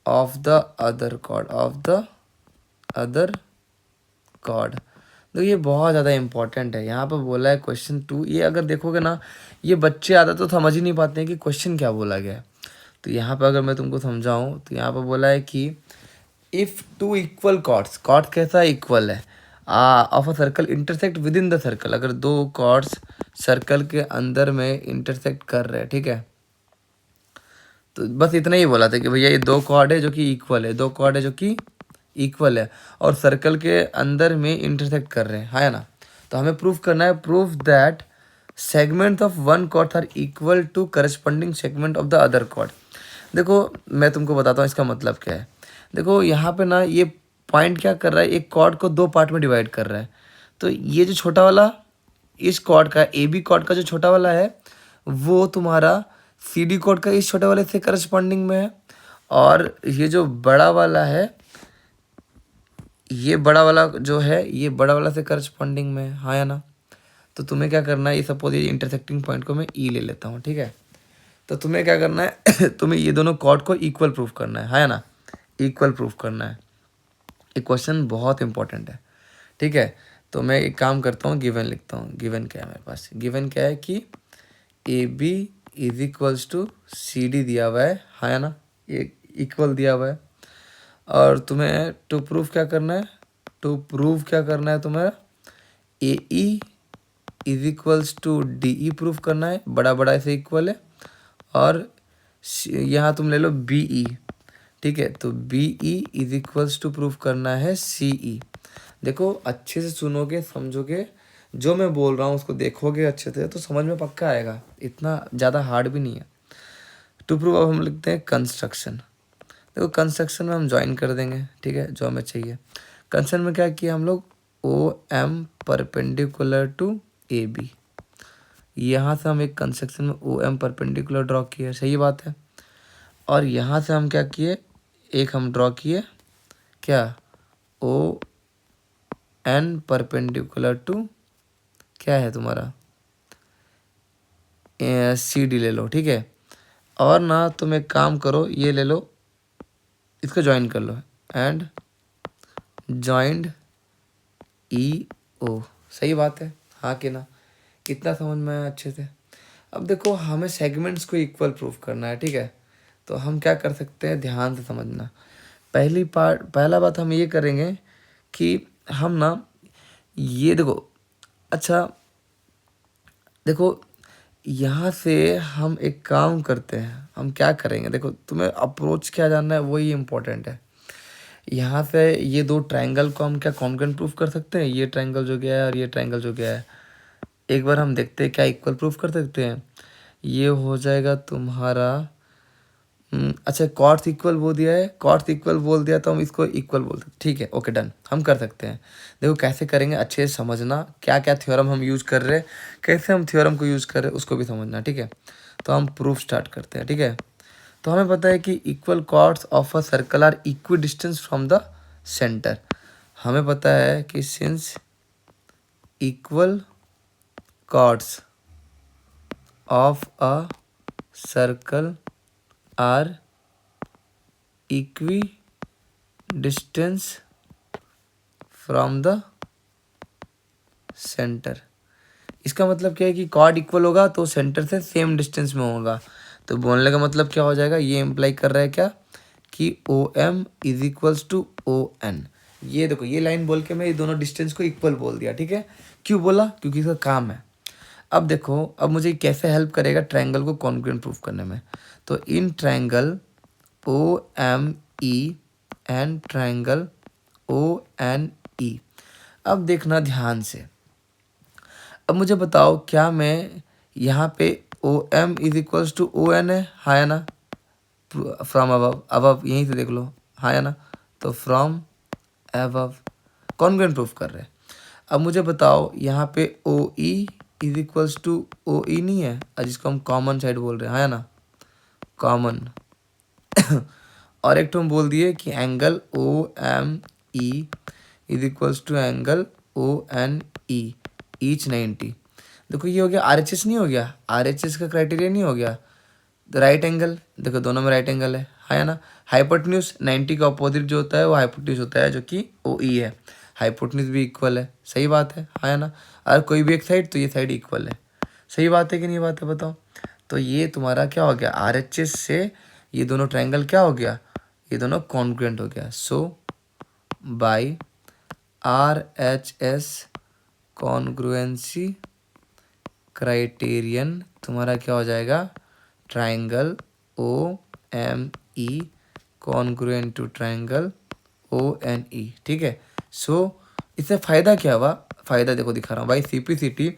A: of the other chord। तो ये बहुत ज़्यादा इंपॉर्टेंट है। यहाँ पर बोला है क्वेश्चन 2, ये अगर देखोगे ना, ये बच्चे आधा तो समझ ही नहीं पाते हैं कि क्वेश्चन क्या बोला गया है। तो यहाँ पर अगर मैं तुमको समझाऊँ तो यहाँ पर बोला है कि if two equal chords, chord कैसा इक्वल है, of a circle intersect within the circle, अगर दो कॉर्ड्स सर्कल के अंदर में इंटरसेक्ट कर रहे हैं, ठीक है। तो बस इतना ही बोला था कि भैया ये दो कॉर्ड है जो कि इक्वल है, दो कॉर्ड है जो कि इक्वल है और सर्कल के अंदर में इंटरसेक्ट कर रहे हैं, है ना। तो हमें प्रूफ करना है, proof that segment of one chord are equal to corresponding segment of the other chord. देखो मैं तुमको बताता हूँ इसका मतलब क्या है। देखो यहाँ पे ना ये पॉइंट क्या कर रहा है, एक कॉर्ड को दो पार्ट में डिवाइड कर रहा है। तो ये जो छोटा वाला इस कॉर्ड का, ए बी कॉर्ड का जो छोटा वाला है वो तुम्हारा सी डी कॉर्ड का इस छोटे वाले से करस्पॉन्डिंग में है, और ये जो बड़ा वाला है, ये बड़ा वाला जो है ये बड़ा वाला से करस्पॉन्डिंग में है, हाँ या ना। तो तुम्हें क्या करना है, ये सपोज ये इंटरसेक्टिंग पॉइंट को मैं ई ले लेता हूँ, ठीक है। तो तुम्हें क्या करना है तुम्हें ये दोनों कॉर्ड को इक्वल प्रूफ करना है, हाँ या ना, इक्वल प्रूफ करना है। ये क्वेश्चन बहुत इंपॉर्टेंट है, ठीक है। तो मैं एक काम करता हूँ, गिवन लिखता हूँ। गिवन क्या है मेरे पास, गिवन क्या है कि A B is equals to C D दिया हुआ है, हाँ या ना, ये इक्वल दिया हुआ है। और तुम्हें टू प्रूफ क्या करना है, टू प्रूव क्या करना है, तुम्हें A E is equals to D E proof करना है, बड़ा बड़ा ऐसे इक्वल है। और यहाँ तुम ले लो बी ई, ठीक है। तो B E is equals to proof करना है सी ई। देखो अच्छे से सुनोगे, समझोगे, जो मैं बोल रहा हूँ उसको देखोगे अच्छे से तो समझ में पक्का आएगा, इतना ज़्यादा हार्ड भी नहीं है। टू प्रूव अब हम लिखते हैं कंस्ट्रक्शन। देखो कंस्ट्रक्शन में हम ज्वाइन कर देंगे, ठीक है, जो हमें चाहिए। कंस्ट्रक्शन में क्या किया हम लोग, O M perpendicular to A B, यहाँ से हम एक कंस्ट्रक्शन में ओ एम परपेंडिकुलर ड्रॉ किए, सही बात है। और यहाँ से हम क्या किए, एक हम ड्रॉ किए क्या, ओ एन परपेंडिकुलर टू क्या है तुम्हारा सी डी ले लो, ठीक है। और ना तुम एक काम करो, ये ले लो, इसको ज्वाइन कर लो, एंड जॉइंड ई ओ, सही बात है, हाँ कि ना, कितना समझ में आया अच्छे से। अब देखो हमें सेगमेंट्स को इक्वल प्रूफ करना है, ठीक है। तो हम क्या कर सकते हैं, ध्यान से समझना। पहला बात हम ये करेंगे कि हम ना ये देखो, अच्छा देखो यहाँ से हम एक काम करते हैं, हम क्या करेंगे, देखो तुम्हें अप्रोच क्या जानना है वही इम्पोर्टेंट है। यहाँ से ये दो ट्रायंगल को हम क्या कॉन्ग्रुएंट प्रूफ कर सकते हैं, ये ट्रायंगल जो गया है और ये ट्रायंगल जो गया है, एक बार हम देखते हैं क्या इक्वल प्रूफ कर सकते हैं। ये हो जाएगा तुम्हारा अच्छा कॉर्ड्स इक्वल बोल दिया है, कॉर्ड्स इक्वल बोल दिया तो हम इसको इक्वल बोल सकते, ठीक है, ओके डन, हम कर सकते हैं। देखो कैसे करेंगे अच्छे से समझना, क्या क्या थ्योरम हम यूज़ कर रहे हैं, कैसे हम थ्योरम को यूज़ कर रहे हैं उसको भी समझना, ठीक है। तो हम प्रूफ स्टार्ट करते हैं, ठीक है। तो हमें पता है कि equal chords of a circle are equidistance from the centre. हमें पता है कि since equal chords of a circle are equidistance from the centre, इसका मतलब क्या है कि कॉर्ड इक्वल होगा तो सेंटर से सेम डिस्टेंस में होगा। तो बोलने का मतलब क्या हो जाएगा, ये इम्प्लाई कर रहा है क्या कि O M is equals to O N. ये देखो ये लाइन बोल के मैं ये दोनों डिस्टेंस को इक्वल बोल दिया, ठीक है। क्यों बोला, क्योंकि इसका काम है। अब देखो अब मुझे कैसे हेल्प करेगा ट्रायंगल को कॉन्ग्रुएंट प्रूफ करने में। तो in triangle O M E and triangle O N E, अब देखना ध्यान से। अब मुझे बताओ क्या मैं यहाँ पे O M is equals to O N है, हाँ या ना, फ्रॉम अबव, अबव यहीं से देख लो, हाँ या ना। तो फ्रॉम अबव कॉन्ग्रुएंट प्रूफ कर रहे हैं। अब मुझे बताओ यहाँ पे O E is equals to O E नहीं है, जिसको हम कॉमन साइड बोल रहे हैं, है ना, कॉमन। और एक तो हम बोल दिए कि angle O M E is equals to angle O N E each 90। देखो ये हो गया आर एच एस, नहीं हो गया, आर एच एस का क्राइटेरिया नहीं हो गया। तो राइट एंगल, देखो दोनों में राइट एंगल है ना। हाइपोटेन्यूज 90 का अपोजिट जो होता है वो हाइपोटेन्यूज होता है, जो कि ओ ई है। हाइपोटेन्यूज भी इक्वल है, सही बात है ना। अगर कोई भी एक साइड तो ये साइड इक्वल है, सही बात है कि नहीं बात है, बताओ। तो ये तुम्हारा क्या हो गया, आर एच एस से ये दोनों ट्रायंगल क्या हो गया, ये दोनों कॉन्ग्रुएंट हो गया। So by R H S congruency criterion तुम्हारा क्या हो जाएगा, triangle O M E congruent to triangle O N E, ठीक है। सो इससे फ़ायदा क्या हुआ, फ़ायदा देखो दिखा रहा हूँ भाई। सीपीसीटी,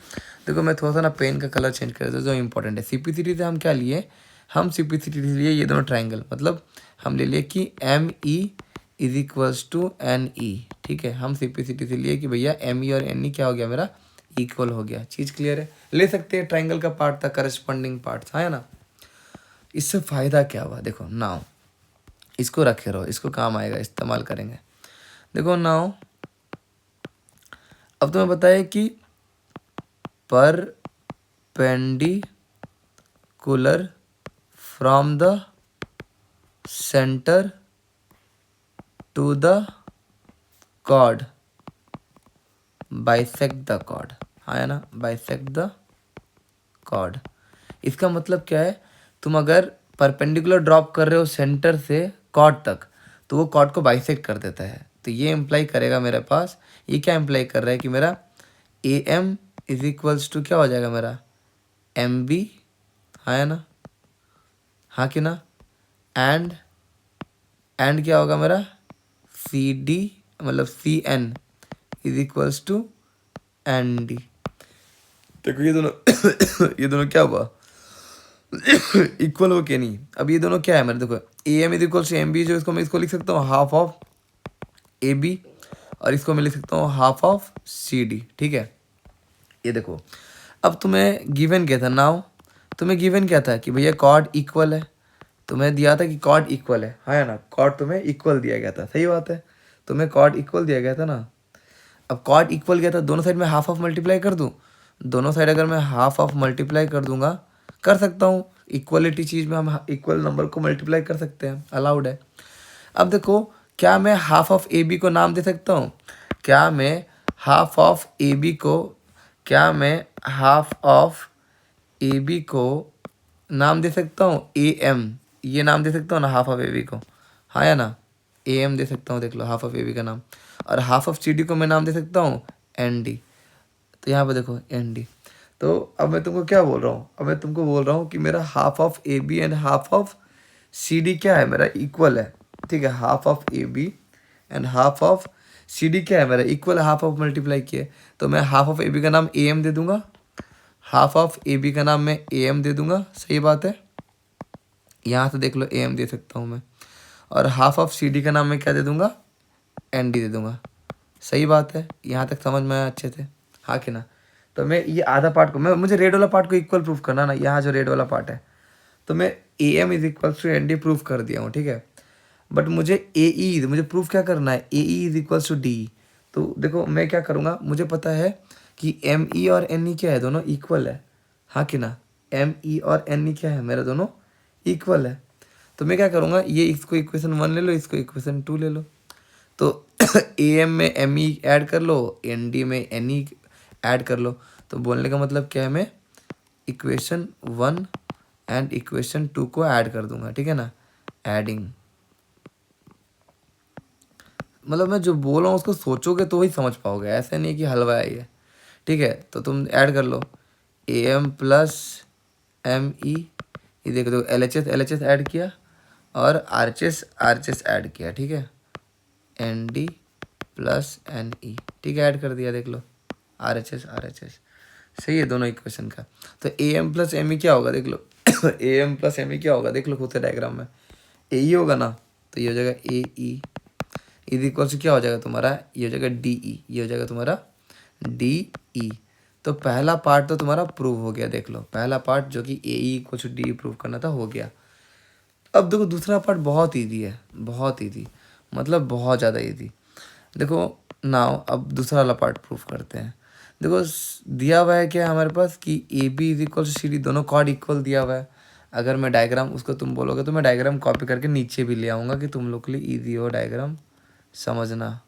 A: देखो मैं थोड़ा सा ना पेन का कलर चेंज कर देता हूँ, जो इंपॉर्टेंट है। सीपीसीटी से हम क्या लिए, हम सीपीसीटी से लिए ये दोनों ट्रायंगल, मतलब हम ले लिए कि M E is equals to N E, ठीक है। हम सीपीसीटी से लिए कि भैया एम ई और एन ई क्या हो गया मेरा, इक्वल हो गया। चीज़ क्लियर है, ले सकते हैं, ट्रायंगल का पार्ट था, करस्पॉन्डिंग पार्ट था, है ना। इससे फ़ायदा क्या हुआ, देखो नाउ इसको रखे रहो, इसको काम आएगा, इस्तेमाल करेंगे। देखो नाउ अब तुम्हें बताया कि perpendicular from the centre to the chord bisect the chord, है ना, बाइसेक्ट द कॉर्ड। इसका मतलब क्या है, तुम अगर परपेंडिकुलर ड्रॉप कर रहे हो सेंटर से कॉर्ड तक, तो वो कॉर्ड को बाइसेक्ट कर देता है। तो ये इम्प्लाई करेगा मेरे पास, ये क्या इम्प्लाई कर रहा है कि मेरा A M is equals to क्या हो जाएगा मेरा, एम बी, है ना, हाँ कि ना। एंड क्या होगा मेरा, सी डी, मतलब C N is equals to N D. देखो ये दोनों ये दोनों क्या हुआ, इक्वल हो के नहीं। अब ये दोनों क्या है मेरे, देखो A M is equal to M B, जो इसको लिख सकता हूँ हाफ ऑफ ए बी, और इसको मैं लिख सकता हूँ हाफ ऑफ सी डी, ठीक है। ये देखो अब तुम्हें गिवन क्या था, नाउ तुम्हें गिवन क्या था कि भैया कॉर्ड इक्वल है, तुम्हें दिया था कि कॉर्ड इक्वल है ना, कॉर्ड तुम्हें इक्वल दिया गया था, सही बात है, तुम्हें कॉर्ड इक्वल दिया गया था ना। अब कॉर्ड इक्वल गया था, दोनों साइड में हाफ ऑफ मल्टीप्लाई कर दूँ, दोनों साइड अगर मैं हाफ ऑफ मल्टीप्लाई कर दूंगा, कर सकता हूँ, इक्वलिटी चीज़ में हम इक्वल नंबर को मल्टीप्लाई कर सकते हैं, अलाउड है। अब देखो क्या मैं हाफ ऑफ ए बी को नाम दे सकता हूँ, क्या मैं हाफ ऑफ ए बी को, क्या मैं हाफ ऑफ ए बी को नाम दे सकता हूँ ए एम, ये नाम दे सकता हूँ ना हाफ ऑफ ए बी को, हाँ या ना, ए एम दे सकता हूँ, देख लो हाफ ऑफ ए बी का नाम। और हाफ ऑफ सी डी को मैं नाम दे सकता हूँ एन डी, तो यहाँ पे देखो एन डी। तो अब मैं तुमको क्या बोल रहा हूँ, अब मैं तुमको बोल रहा हूँ कि मेरा half of A B and half of C D क्या है मेरा, इक्वल है, ठीक है। Half of A B and half of C D क्या है मेरा, इक्वल, हाफ ऑफ मल्टीप्लाई किए, तो मैं हाफ ऑफ ए बी का नाम ए एम दे दूंगा, हाफ ऑफ ए बी का नाम मैं ए एम दे दूंगा, सही बात है। यहाँ से देख लो ए एम दे सकता हूँ मैं, और हाफ ऑफ सी डी का नाम मैं क्या दे दूंगा, एन डी दे दूंगा, सही बात है। यहाँ तक समझ में आया अच्छे से, हाँ कि ना। तो मैं ये आधा पार्ट को, मैं मुझे रेड वाला पार्ट को इक्वल प्रूफ करना ना, यहाँ जो रेड वाला पार्ट है, तो मैं A M is equal to N D proof कर दिया हूँ, ठीक है। बट मुझे ए ई, मुझे प्रूफ क्या करना है, A E is equal to D. तो देखो मैं क्या करूँगा, मुझे पता है कि एम ई और एन ई क्या है, दोनों इक्वल है, हाँ कि ना। एम ई और एन ई क्या है मेरा, दोनों इक्वल है। तो मैं क्या करूँगा, ये इसको इक्वेशन 1 ले लो, इसको इक्वेशन 2 ले लो, तो ए एम में एम ई ऐड कर लो, एन डी में एन ई ऐड कर लो। तो बोलने का मतलब क्या है, मैं इक्वेशन 1 एंड इक्वेशन 2 को ऐड कर दूंगा, ठीक है ना, एडिंग। मतलब मैं जो बोल रहा हूँ उसको सोचोगे तो ही समझ पाओगे, ऐसा नहीं कि हलवा है ये, ठीक है। तो तुम ऐड कर लो A M plus M E, ये देखो तो एल एच एस ऐड किया, और आर एच एस ऐड किया, ठीक है, N D plus N E, ठीक है, ऐड कर दिया, देख लो आर एच एस, सही है दोनों इक्वेशन का। तो A M plus M E क्या होगा, देख लो A M plus M E क्या होगा, देख लो खुद से डायग्राम में, ए ई होगा ना, तो ये हो जाएगा ए ई इज इक्वल टू क्या हो जाएगा तुम्हारा, ये हो जाएगा डी ई, ये हो जाएगा तुम्हारा डी ई। तो पहला पार्ट तो तुम्हारा प्रूव हो गया, देख लो पहला पार्ट जो कि ए कुछ डी प्रूव करना था हो गया। अब देखो दूसरा पार्ट बहुत ईजी है, बहुत ईजी, मतलब बहुत ज़्यादा ईजी। देखो नाउ अब दूसरा वाला पार्ट प्रूफ करते हैं। देखो दिया हुआ है क्या हमारे पास कि A B is equal to C D, दोनों कॉर्ड इक्वल दिया हुआ है। अगर मैं डायग्राम उसको तुम बोलोगे तो मैं डायग्राम कॉपी करके नीचे भी ले आऊँगा कि तुम लोग के लिए ईजी हो डायग्राम समझना,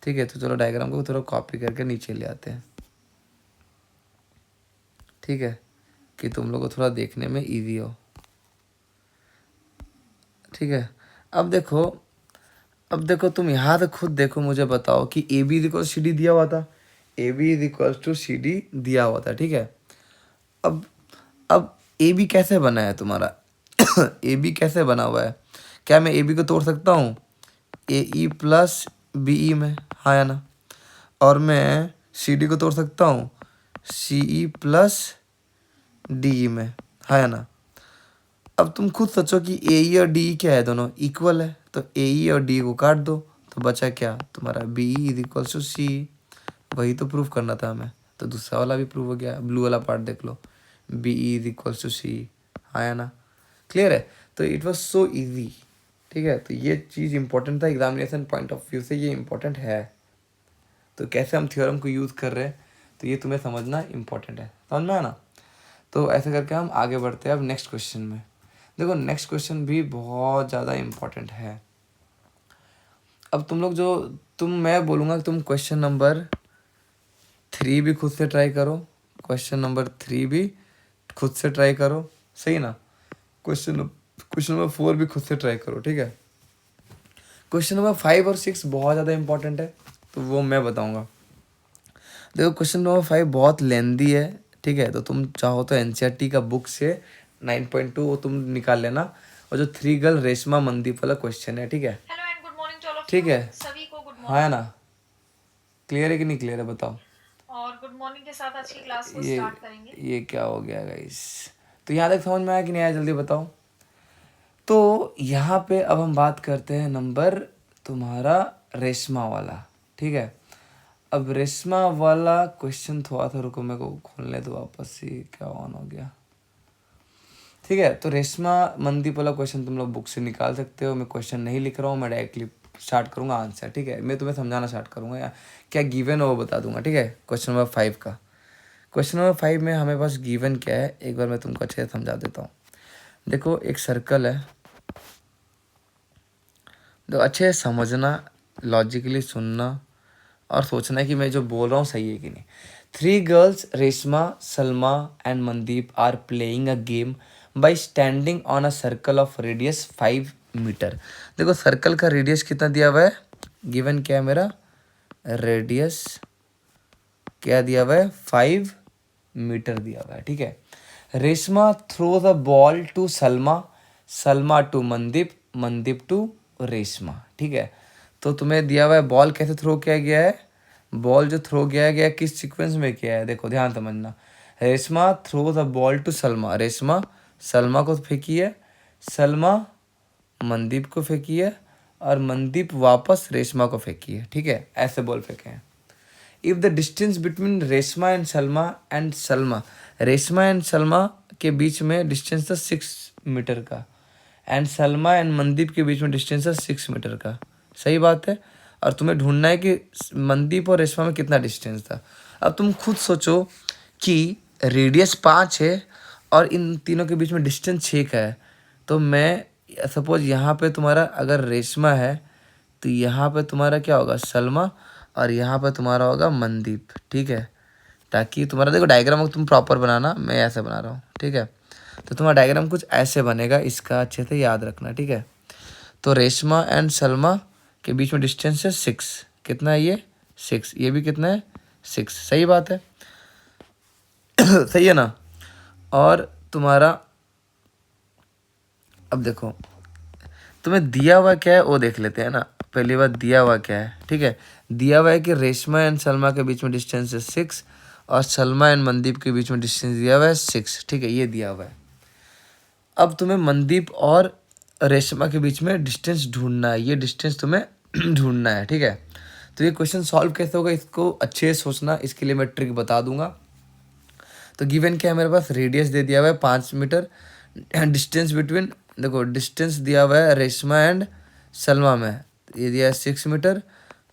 A: ठीक है। तो चलो डायग्राम को थोड़ा कॉपी करके नीचे ले आते हैं, ठीक है, कि तुम लोग को थोड़ा देखने में ईजी हो, ठीक है। अब देखो तुम यहाँ से खुद देखो, मुझे बताओ कि A B is equal C D दिया हुआ था, A B is equal to C D दिया हुआ था, ठीक है। अब अब ए बी कैसे बना है तुम्हारा ए बी कैसे बना हुआ है? क्या मैं ए बी को तोड़ सकता हूँ ए ई प्लस बी ई में, हाँ या ना? और मैं सी डी को तोड़ सकता हूँ सी ई प्लस डी ई में, हाँ या ना? अब तुम खुद सोचो कि ए ई और डी ई क्या है, दोनों इक्वल है, तो ए ई और डी को काट दो तो बचा क्या तुम्हारा B E is equal to C. वही तो प्रूफ करना था हमें, तो दूसरा वाला भी प्रूफ हो गया। ब्लू वाला पार्ट देख लो, B E is equal to C, हाँ या ना? क्लियर है? तो इट वॉज सो ईजी, ठीक है। तो ये चीज़ इंपॉर्टेंट था, एग्जामिनेशन पॉइंट ऑफ व्यू से ये इंपॉर्टेंट है। तो कैसे हम थ्योरम को यूज़ कर रहे हैं तो ये तुम्हें समझना इंपॉर्टेंट है, समझ में आया ना? तो ऐसे करके हम आगे बढ़ते हैं अब नेक्स्ट क्वेश्चन में। देखो नेक्स्ट क्वेश्चन भी बहुत ज़्यादा इम्पोर्टेंट है। अब तुम लोग मैं बोलूँगा कि तुम क्वेश्चन नंबर 3 भी खुद से ट्राई करो, क्वेश्चन नंबर 3 भी खुद से ट्राई करो, सही ना? क्वेश्चन नंबर 4 भी खुद से ट्राई करो, ठीक है। क्वेश्चन नंबर 5 और 6 बहुत ज़्यादा इंपॉर्टेंट है, तो वो मैं बताऊँगा। देखो क्वेश्चन नंबर 5 बहुत लेंदी है, ठीक है। तो तुम चाहो तो एनसीईआरटी का बुक से 9.2 वो तुम निकाल लेना, और जो 3 गर्ल रेशमा मनदीप वाला क्वेश्चन है, ठीक है,
B: hello and good morning to all of
A: ठीक
B: यू,
A: है,
B: सभी को गुड
A: हाँ है
B: मॉर्निंग।
A: ना? क्लियर है कि नहीं क्लियर है बताओ?
B: और गुड मॉर्निंग के साथ आज की क्लास को
A: ये
B: स्टार्ट करेंगे।
A: ये क्या हो गया गाइस? तो यहाँ तक समझ में आया कि नहीं आया, जल्दी बताओ। तो यहाँ पे अब हम बात करते हैं नंबर तुम्हारा रेशमा वाला, ठीक है। अब रेशमा वाला क्वेश्चन थोड़ा सा रुको, मेरे को खोलने दो वापस से, क्या ऑन हो गया, ठीक है। तो रेशमा मनदीप वाला क्वेश्चन तुम लोग बुक से निकाल सकते हो, मैं क्वेश्चन नहीं लिख रहा हूँ, मैं डायरेक्टली स्टार्ट करूँगा आंसर, ठीक है। मैं तुम्हें समझाना स्टार्ट करूँगा, या क्या गिवन है वो बता दूंगा, ठीक है। क्वेश्चन नंबर 5 का, क्वेश्चन नंबर 5 में हमें पास गिवन क्या है एक बार मैं तुमको अच्छे से समझा देता हूँ। देखो एक सर्कल है, तो अच्छे से समझना, लॉजिकली सुनना और सोचना है कि मैं जो बोल रहा हूँ सही है कि नहीं। 3 girls Reshma, Salma and Mandeep are playing a game by standing on a circle of radius 5 metre. देखो सर्कल का रेडियस कितना दिया हुआ है, गिवन क्या है मेरा, रेडियस क्या दिया हुआ है, 5 मीटर दिया हुआ है, ठीक है। Reshma throw the ball to Salma, Salma to Mandeep, Mandeep to Reshma, ठीक है। तो तुम्हें दिया हुआ है बॉल कैसे थ्रो किया गया है, बॉल जो थ्रो किया गया है किस सीक्वेंस में किया है, देखो ध्यान समझना। Reshma throw the ball to Salma, Reshma Salma को फेंकी है, सलमा मनदीप को फेंकी है, और मनदीप वापस रेशमा को फेंकी है, ठीक है। ऐसे बॉल फेंके हैं। If the distance between Reshma and Salma, Reshma and Salma के बीच में डिस्टेंस था 6 मीटर का, एंड सलमा एंड मनदीप के बीच में डिस्टेंस था 6 मीटर का, सही बात है। और तुम्हें ढूंढना है कि मनदीप और रेशमा में कितना डिस्टेंस था। अब तुम खुद सोचो कि रेडियस 5 है और इन तीनों के बीच में डिस्टेंस 6 का है, तो मैं सपोज यहाँ पे तुम्हारा अगर रेशमा है तो यहाँ पे तुम्हारा क्या होगा, सलमा, और यहाँ पे तुम्हारा होगा मनदीप, ठीक है। ताकि तुम्हारा देखो डायग्राम तुम प्रॉपर बनाना, मैं ऐसे बना रहा हूँ, ठीक है। तो तुम्हारा डायग्राम कुछ ऐसे बनेगा, इसका अच्छे से याद रखना, ठीक है। तो रेशमा एंड सलमा के बीच में डिस्टेंस है 6, कितना है ये 6, ये भी कितना है 6, सही बात है सही है ना? और तुम्हारा अब देखो तुम्हें दिया हुआ क्या है वो देख लेते हैं ना। पहली बात दिया हुआ क्या है, ठीक है। दिया हुआ है कि रेशमा एंड सलमा के बीच में डिस्टेंस है 6 और सलमा एंड मनदीप के बीच में डिस्टेंस दिया हुआ है 6, ठीक है, ये दिया हुआ है। अब तुम्हें मनदीप और रेशमा के बीच में डिस्टेंस ढूंढना है, ये डिस्टेंस तुम्हें ढूंढना है, ठीक है। तो ये क्वेश्चन सॉल्व कैसे होगा इसको अच्छे से सोचना, इसके लिए मैं ट्रिक बता दूंगा, तो गिवन क्या है मेरे पास, रेडियस दे दिया हुआ है 5 मीटर, डिस्टेंस बिटवीन, देखो डिस्टेंस दिया हुआ है रेशमा एंड सलमा में, ये दिया है 6 मीटर,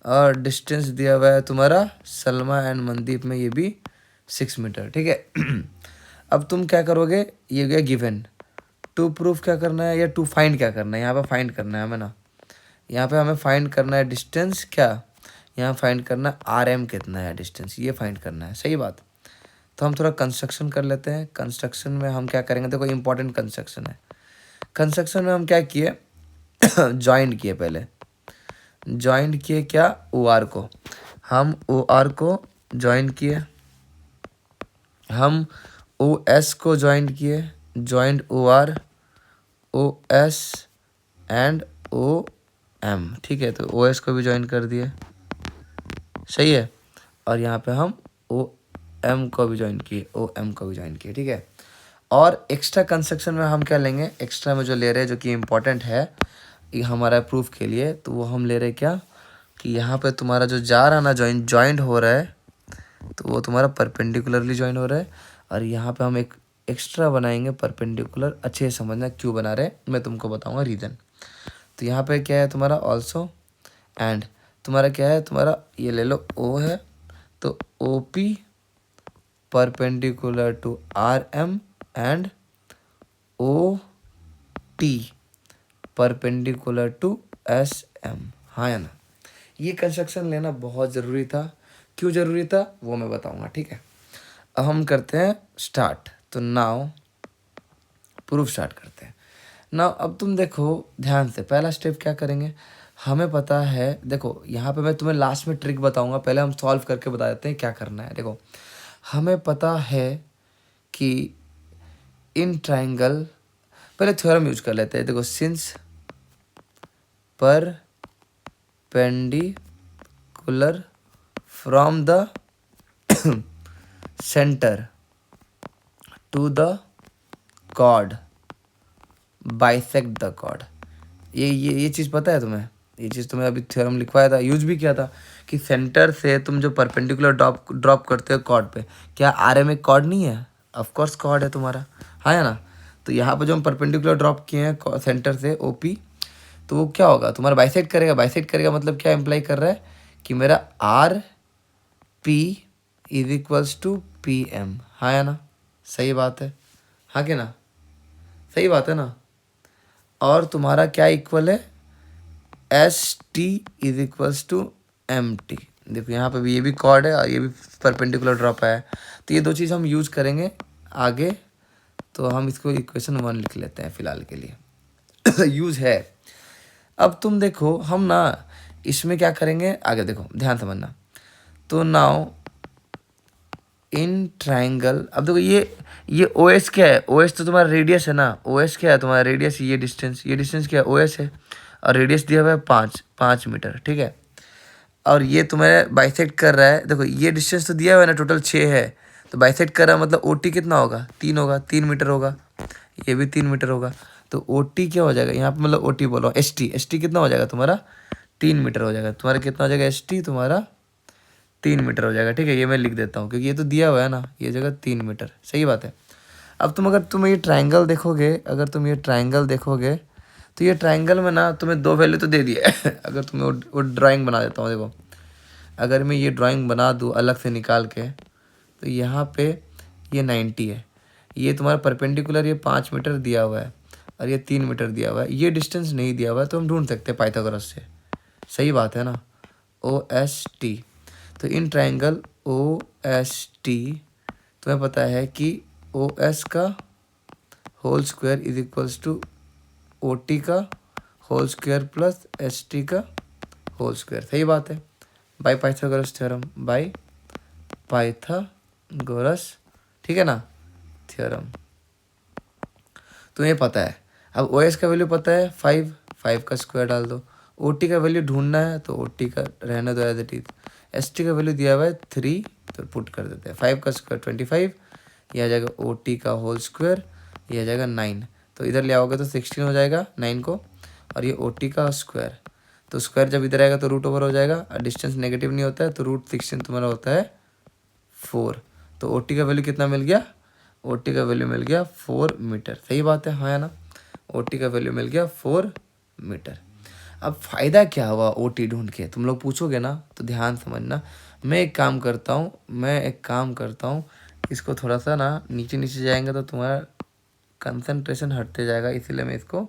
A: और डिस्टेंस दिया हुआ है तुम्हारा सलमा एंड मनदीप में, ये भी 6 मीटर, ठीक है। अब तुम क्या करोगे, ये गया गिवन, टू प्रूफ क्या करना है या टू फाइंड क्या करना है, यहाँ पे फाइंड करना है हमें ना, यहाँ पे हमें फाइंड करना है डिस्टेंस, क्या यहाँ फाइंड करना है RM कितना है डिस्टेंस, ये फाइंड करना है, सही बात। तो हम थोड़ा कंस्ट्रक्शन कर लेते हैं। कंस्ट्रक्शन में हम क्या करेंगे, देखो इंपॉर्टेंट कंस्ट्रक्शन है। कंस्ट्रक्शन में हम क्या किए, जॉइंट किए, पहले जॉइंट किए क्या, OR को, हम OR को जॉइंट किए, हम OS को जॉइंट किए, joint OR OS and OM, ठीक है। तो OS को भी ज्वाइन कर दिए, सही है। और यहाँ पे हम OM को भी ज्वाइन किए, OM को भी ज्वाइन किए, ठीक है। और एक्स्ट्रा कंस्ट्रक्शन में हम क्या लेंगे, एक्स्ट्रा में जो ले रहे हैं जो कि इम्पोर्टेंट है ये हमारा प्रूफ के लिए, तो वो हम ले रहे हैं क्या, कि यहाँ पे तुम्हारा जो जा रहा ना जॉइंट हो रहा है, तो वो तुम्हारा परपेंडिकुलरली ज्वाइन हो रहा है। और यहाँ पे हम एक एक्स्ट्रा बनाएंगे परपेंडिकुलर, अच्छे से समझना क्यों बना रहे हैं, मैं तुमको बताऊंगा रीज़न। तो यहाँ पे क्या है तुम्हारा ऑल्सो, एंड तुम्हारा क्या है, तुम्हारा ये ले लो O है, तो OP perpendicular to RM and OT perpendicular to SM, हाँ या ना। ये कंस्ट्रक्शन लेना बहुत ज़रूरी था, क्यों ज़रूरी था वो मैं बताऊंगा, ठीक है। अब हम करते हैं स्टार्ट, तो नाउ प्रूफ स्टार्ट करते हैं। नाउ अब तुम देखो ध्यान से, पहला स्टेप क्या करेंगे, हमें पता है, देखो यहाँ पे मैं तुम्हें लास्ट में ट्रिक बताऊंगा, पहले हम सॉल्व करके बता देते हैं क्या करना है। देखो हमें पता है कि इन ट्राइंगल, पहले थ्योरम यूज कर लेते हैं। देखो since perpendicular from the centre to the chord bisect the chord, ये चीज़ पता है तुम्हें, ये चीज़ तुम्हें अभी थ्योरम लिखवाया था, यूज भी किया था, कि सेंटर से तुम जो परपेंडिकुलर ड्रॉप करते हो कॉर्ड पे, क्या RM एक कॉर्ड नहीं है, ऑफ कोर्स कॉर्ड है तुम्हारा, हाँ है ना। तो यहाँ पे जो हम परपेंडिकुलर ड्रॉप किए हैं सेंटर से OP, तो वो क्या होगा तुम्हारा बाइसेक्ट करेगा, बाइसेक्ट करेगा मतलब क्या इम्प्लाई कर रहा है कि मेरा RP is equals to PM, हाँ या ना, सही बात है, हाँ कि ना, सही बात है ना। और तुम्हारा क्या इक्वल है, ST is equals to MT, देखो यहाँ पे भी ये भी कॉर्ड है और ये भी परपेंडिकुलर ड्रॉप है, तो ये दो चीज़ हम यूज करेंगे आगे। तो हम इसको इक्वेशन 1 लिख लेते हैं फिलहाल के लिए, यूज है। अब तुम देखो हम ना इसमें क्या करेंगे आगे, देखो ध्यान समझना। तो नाउ इन ट्राइंगल, अब देखो ये OS क्या है, OS तो तुम्हारा रेडियस है ना, OS क्या है तुम्हारा रेडियस, ये डिस्टेंस क्या है, OS है, और रेडियस दिया हुआ है 5 मीटर, ठीक है। और ये तुम्हारे बाइसेक्ट कर रहा है, देखो ये डिस्टेंस तो दिया हुआ है ना, टोटल 6 है, तो बाइसेक्ट कर रहा है मतलब OT कितना होगा, 3 होगा, 3 मीटर होगा, ये भी 3 मीटर होगा। तो OT क्या हो जाएगा यहाँ पे, मतलब OT बोलो, ST कितना हो जाएगा तुम्हारा, 3 मीटर हो जाएगा तुम्हारा, कितना हो जाएगा ST तुम्हारा 3 मीटर हो जाएगा, ठीक है। ये मैं लिख देता हूँ क्योंकि ये तो दिया हुआ है ना, ये जगह 3 मीटर, सही बात है। अब अगर तुम ये ट्राइंगल देखोगे, अगर तुम ये ट्राइंगल देखोगे, तो ये ट्राइंगल में ना तुम्हें 2 वैल्यू तो दे दिए अगर तुम्हें वो ड्राइंग बना देता हूँ, देखो अगर मैं ये ड्राइंग बना दूँ अलग से निकाल के, तो यहाँ पे ये 90 है, ये तुम्हारा परपेंडिकुलर ये 5 मीटर दिया हुआ है, और ये 3 मीटर दिया हुआ है, ये डिस्टेंस नहीं दिया हुआ है, तो हम ढूंढ सकते हैं पाइथागोरस से, सही बात है ना, OST। तो इन ट्राइंगल OST तुम्हें पता है कि OS का whole square is equals to OT का होल स्क्वायर प्लस ST का होल स्क्वायर, सही बात है, by Pythagoras theorem, by Pythagoras, ठीक है ना, थ्योरम। तुम्हें पता है, अब OS का वैल्यू पता है 5 का स्क्वायर डाल दो, OT का वैल्यू ढूंढना है तो OT का रहने दो एज इट इज, ST का वैल्यू दिया हुआ है 3, तो पुट कर देते हैं, 5 का स्क्वायर 25, यह आ जाएगा OT का होल स्क्वायर, यह आ जाएगा 9, तो इधर ले आओगे तो 16 हो जाएगा 9 को, और ये OT का स्क्वायर, तो स्क्वायर जब इधर आएगा तो रूट ओवर हो जाएगा, और डिस्टेंस नेगेटिव नहीं होता है, तो √16 तुम्हारा होता है 4, तो ओ टी का वैल्यू कितना मिल गया, ओ टी का वैल्यू मिल गया 4 मीटर। सही बात है, हाँ या ना, ओ टी का वैल्यू मिल गया 4 मीटर। अब फ़ायदा क्या हुआ ओ टी ढूंढ के, तुम लोग पूछोगे ना, तो ध्यान समझना। मैं एक काम करता हूँ, इसको थोड़ा सा ना नीचे नीचे जाएंगे तो तुम्हारा कंसंट्रेशन हटते जाएगा, इसीलिए मैं इसको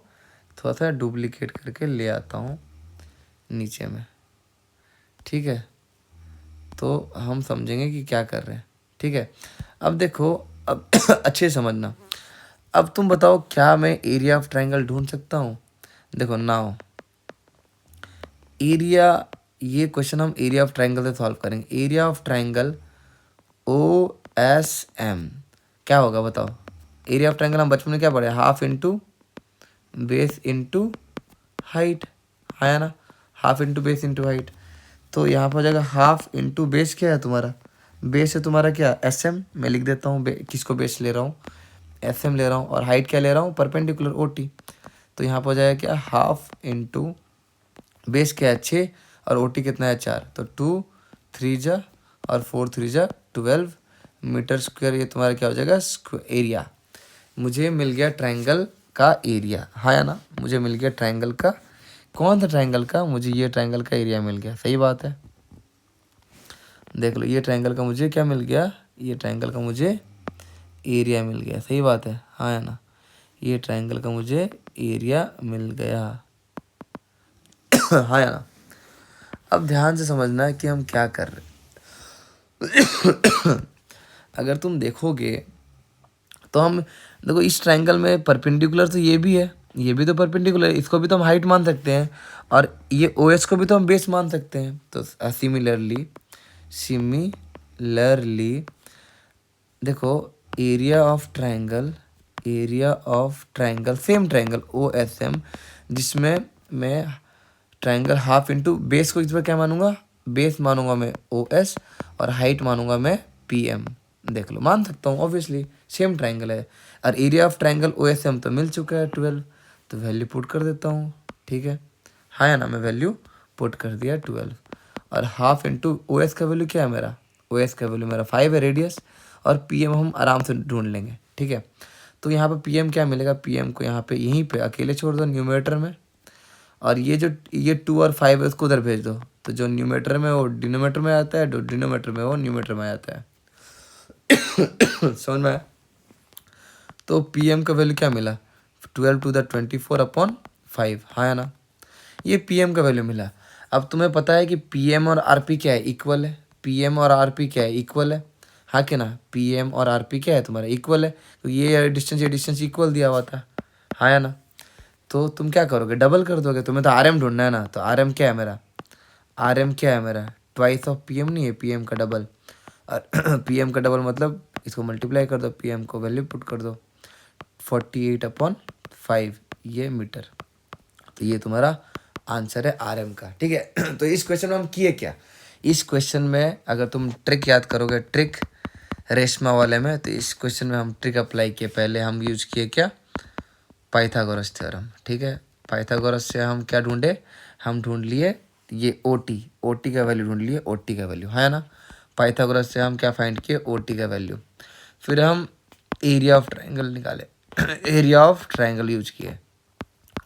A: थोड़ा सा डुप्लीकेट करके ले आता हूँ नीचे में, ठीक है। तो हम समझेंगे कि क्या कर रहे हैं, ठीक है। अब देखो, अब अच्छे से समझना। अब तुम बताओ क्या मैं एरिया ऑफ ट्रायंगल ढूंढ सकता हूँ? देखो नाउ एरिया, ये क्वेश्चन हम एरिया ऑफ ट्रायंगल से सॉल्व करेंगे। Area of triangle O S M क्या होगा बताओ? एरिया ऑफ ट्रायंगल हम बचपन में क्या पढ़े, half into base into height, है ना, half into base into height. तो यहाँ पर हो जाएगा हाफ इंटू बेस, क्या है तुम्हारा, बेस है तुम्हारा क्या, एस एम। मैं लिख देता हूँ किसको बेस ले रहा हूँ, एस एम ले रहा हूँ, और हाइट क्या ले रहा हूँ, परपेंडिकुलर ओ टी। तो यहाँ पर हो जाएगा क्या, हाफ इंटू बेस क्या है 6 और ओ टी कितना है 4, तो 2 3 जा और 4 3 जा 12 मीटर स्क्वायर। ये तुम्हारा क्या हो जाएगा, एरिया। मुझे मिल गया ट्रायंगल का एरिया, हाँ या ना, मुझे मिल गया ट्रायंगल का, कौन सा ट्रायंगल का, मुझे ये ट्रायंगल का एरिया मिल गया। सही बात है, देख लो ये ट्रायंगल का मुझे क्या मिल गया, ये ट्रायंगल का मुझे एरिया मिल गया। सही बात है, हाँ या ना, ये ट्रायंगल का मुझे एरिया मिल गया। हाँ या ना। अब ध्यान से समझना है कि हम क्या कर रहे हैं। अगर तुम देखोगे तो हम देखो इस ट्रायंगल में परपेंडिकुलर तो ये भी है, ये भी तो परपेंडिकुलर है, इसको भी तो हम हाइट मान सकते हैं, और ये ओ एस को भी तो हम बेस मान सकते हैं। तो सिमिलरली देखो area of triangle same triangle O S M, जिसमें मैं ट्रायंगल हाफ इंटू बेस को इस बार क्या मानूंगा, बेस मानूंगा मैं ओ एस, और हाइट मानूंगा मैं पी एम। देख लो, मान सकता हूँ ऑब्वियसली, सेम ट्रायंगल है। और area of triangle O S M तो मिल चुका है 12, तो वैल्यू पुट कर देता हूँ, ठीक है। हाँ या ना, मैं वैल्यू पुट कर दिया 12, और हाफ इंटू ओ एस का वैल्यू क्या है मेरा, ओ एस का वैल्यू मेरा 5 है रेडियस, और पी एम हम आराम से ढूंढ लेंगे, ठीक है। तो यहाँ पे पी एम क्या मिलेगा, पी एम को यहाँ पे यहीं पे अकेले छोड़ दो न्यूमरेटर में, और ये 2 और 5 है उसको उधर भेज दो, तो जो न्यूमरेटर में वो डिनोमीटर में आता है, जो डिनोमीटर में वो न्यूमरेटर में आता है। समझ में आया? तो पी एम का वैल्यू क्या मिला, 12 टू द 24/5, हाँ या ना, ये पी एम का वैल्यू मिला। अब तुम्हें पता है कि पी एम और आर पी क्या है, इक्वल है। पी एम और आर पी क्या है, इक्वल है, हाँ कि ना, पी एम और आर पी क्या है तुम्हारा, इक्वल है। तो ये डिस्टेंस इक्वल दिया हुआ था, हाँ या ना। तो तुम क्या करोगे, डबल कर दोगे। तुम्हें तो आर एम ढूंढना है ना, तो आर एम क्या है मेरा, आर एम क्या है मेरा, ट्वाइस ऑफ पी एम नहीं है, पी एम का डबल। और पी एम का डबल मतलब इसको मल्टीप्लाई कर दो, पी एम को वैल्यू पुट कर दो 48/5, ये मीटर। तो ये तुम्हारा आंसर है आर एम का, ठीक है। तो इस क्वेश्चन में हम किए क्या, इस क्वेश्चन में अगर तुम ट्रिक याद करोगे, ट्रिक रेशमा वाले में, तो इस क्वेश्चन में हम ट्रिक अप्लाई किए। पहले हम यूज किए क्या, पाइथागोरस थ्योरम, ठीक है। पाइथागोरस से हम क्या ढूंढे, हम ढूंढ लिए ये ओ टी का वैल्यू ढूंढ लिए, ओ टी का वैल्यू, है ना। पाइथागोरस से हम क्या फाइंड किए, ओ टी का वैल्यू। फिर हम एरिया ऑफ ट्रायंगल निकाले, एरिया ऑफ ट्रायंगल यूज किए,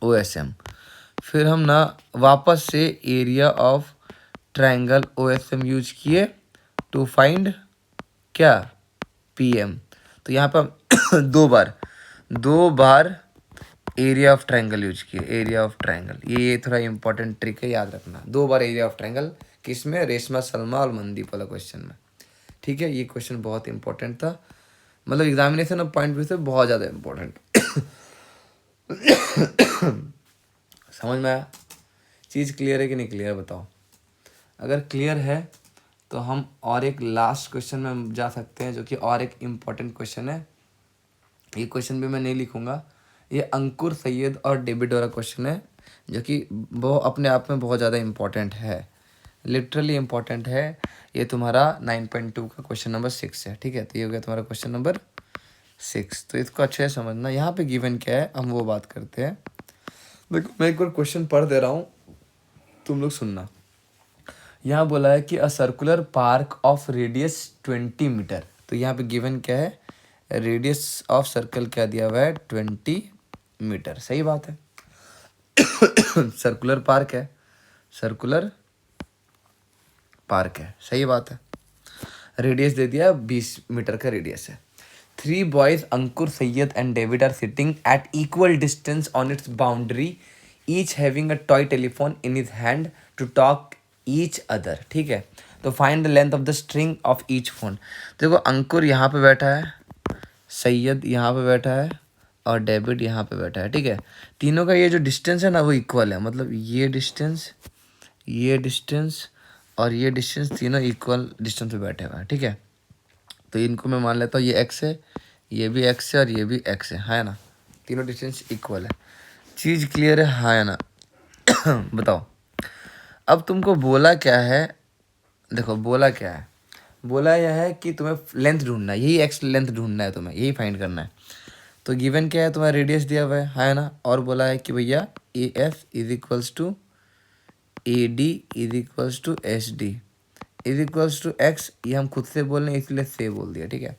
A: ओ एस एम। फिर हम ना वापस से area of triangle O S M use किए टू फाइंड क्या, पी एम। तो यहाँ पर हम दो बार एरिया ऑफ ट्रायंगल यूज किए, एरिया ऑफ ट्रायंगल, ये थोड़ा इंपॉर्टेंट ट्रिक है, याद रखना। 2 बार एरिया ऑफ ट्रायंगल, किस में, रेशमा सलमा और मनदीप वाला क्वेश्चन में, ठीक है। ये क्वेश्चन बहुत इंपॉर्टेंट था, मतलब एग्जामिनेशन ऑफ पॉइंट व्यू से बहुत ज़्यादा इंपॉर्टेंट। समझ में आया, चीज़ क्लियर है कि नहीं क्लियर, बताओ। अगर क्लियर है तो हम और एक लास्ट क्वेश्चन में हम जा सकते हैं, जो कि और एक इम्पॉर्टेंट क्वेश्चन है। ये क्वेश्चन भी मैं नहीं लिखूंगा, ये अंकुर सैयद और डेविड वाला क्वेश्चन है, जो कि वो अपने आप में बहुत ज़्यादा इम्पोर्टेंट है, लिटरली इम्पोर्टेंट है। ये तुम्हारा 9.2 का क्वेश्चन नंबर 6 है, ठीक है। तो ये हो गया तुम्हारा क्वेश्चन नंबर 6। तो इसको अच्छे से समझना, यहाँ पे गिवन क्या है हम वो बात करते हैं। देखो मैं एक बार क्वेश्चन पढ़ दे रहा हूँ, तुम लोग सुनना। यहाँ बोला है कि a circular park of radius 20 metre, तो यहाँ पे गिवन क्या है, रेडियस ऑफ सर्कल क्या दिया हुआ है, 20 मीटर। सही बात है। सर्कुलर पार्क है, सर्कुलर पार्क है, सही बात है। रेडियस दे दिया 20 मीटर का रेडियस है। 3 boys Ankur, Syed and David are sitting at equal distance on its boundary, each having a toy telephone in his hand to talk each other. ठीक है, तो find the length of the string of each phone. देखो अंकुर यहाँ पे बैठा है, सैयद यहाँ पे बैठा है और डेविड यहाँ पे बैठा है। ठीक है, तीनों का ये जो डिस्टेंस है ना वो इक्वल है, मतलब ये डिस्टेंस, ये डिस्टेंस और ये डिस्टेंस तीनों इक्वल डिस्टेंस पे बैठे हुए हैं। ठीक है, तो इनको मैं मान लेता हूँ ये एक्स है, ये भी एक्स है और ये भी एक्स है ना, तीनों डिस्टेंस इक्वल है। चीज़ क्लियर है, हाँ या ना? बताओ। अब तुमको बोला क्या है, देखो बोला क्या है, बोला यह है कि तुम्हें लेंथ ढूंढना है, यही एक्स लेंथ ढूंढना है, तुम्हें यही फाइंड करना है। तो गिवन क्या है, तुम्हारा रेडियस दिया हुआ है, हाँ या ना? और बोला है कि भैया A S is equals to A D is equals to S D is equals to x. ये हम खुद से बोल रहे हैं इसलिए से बोल दिया। ठीक है,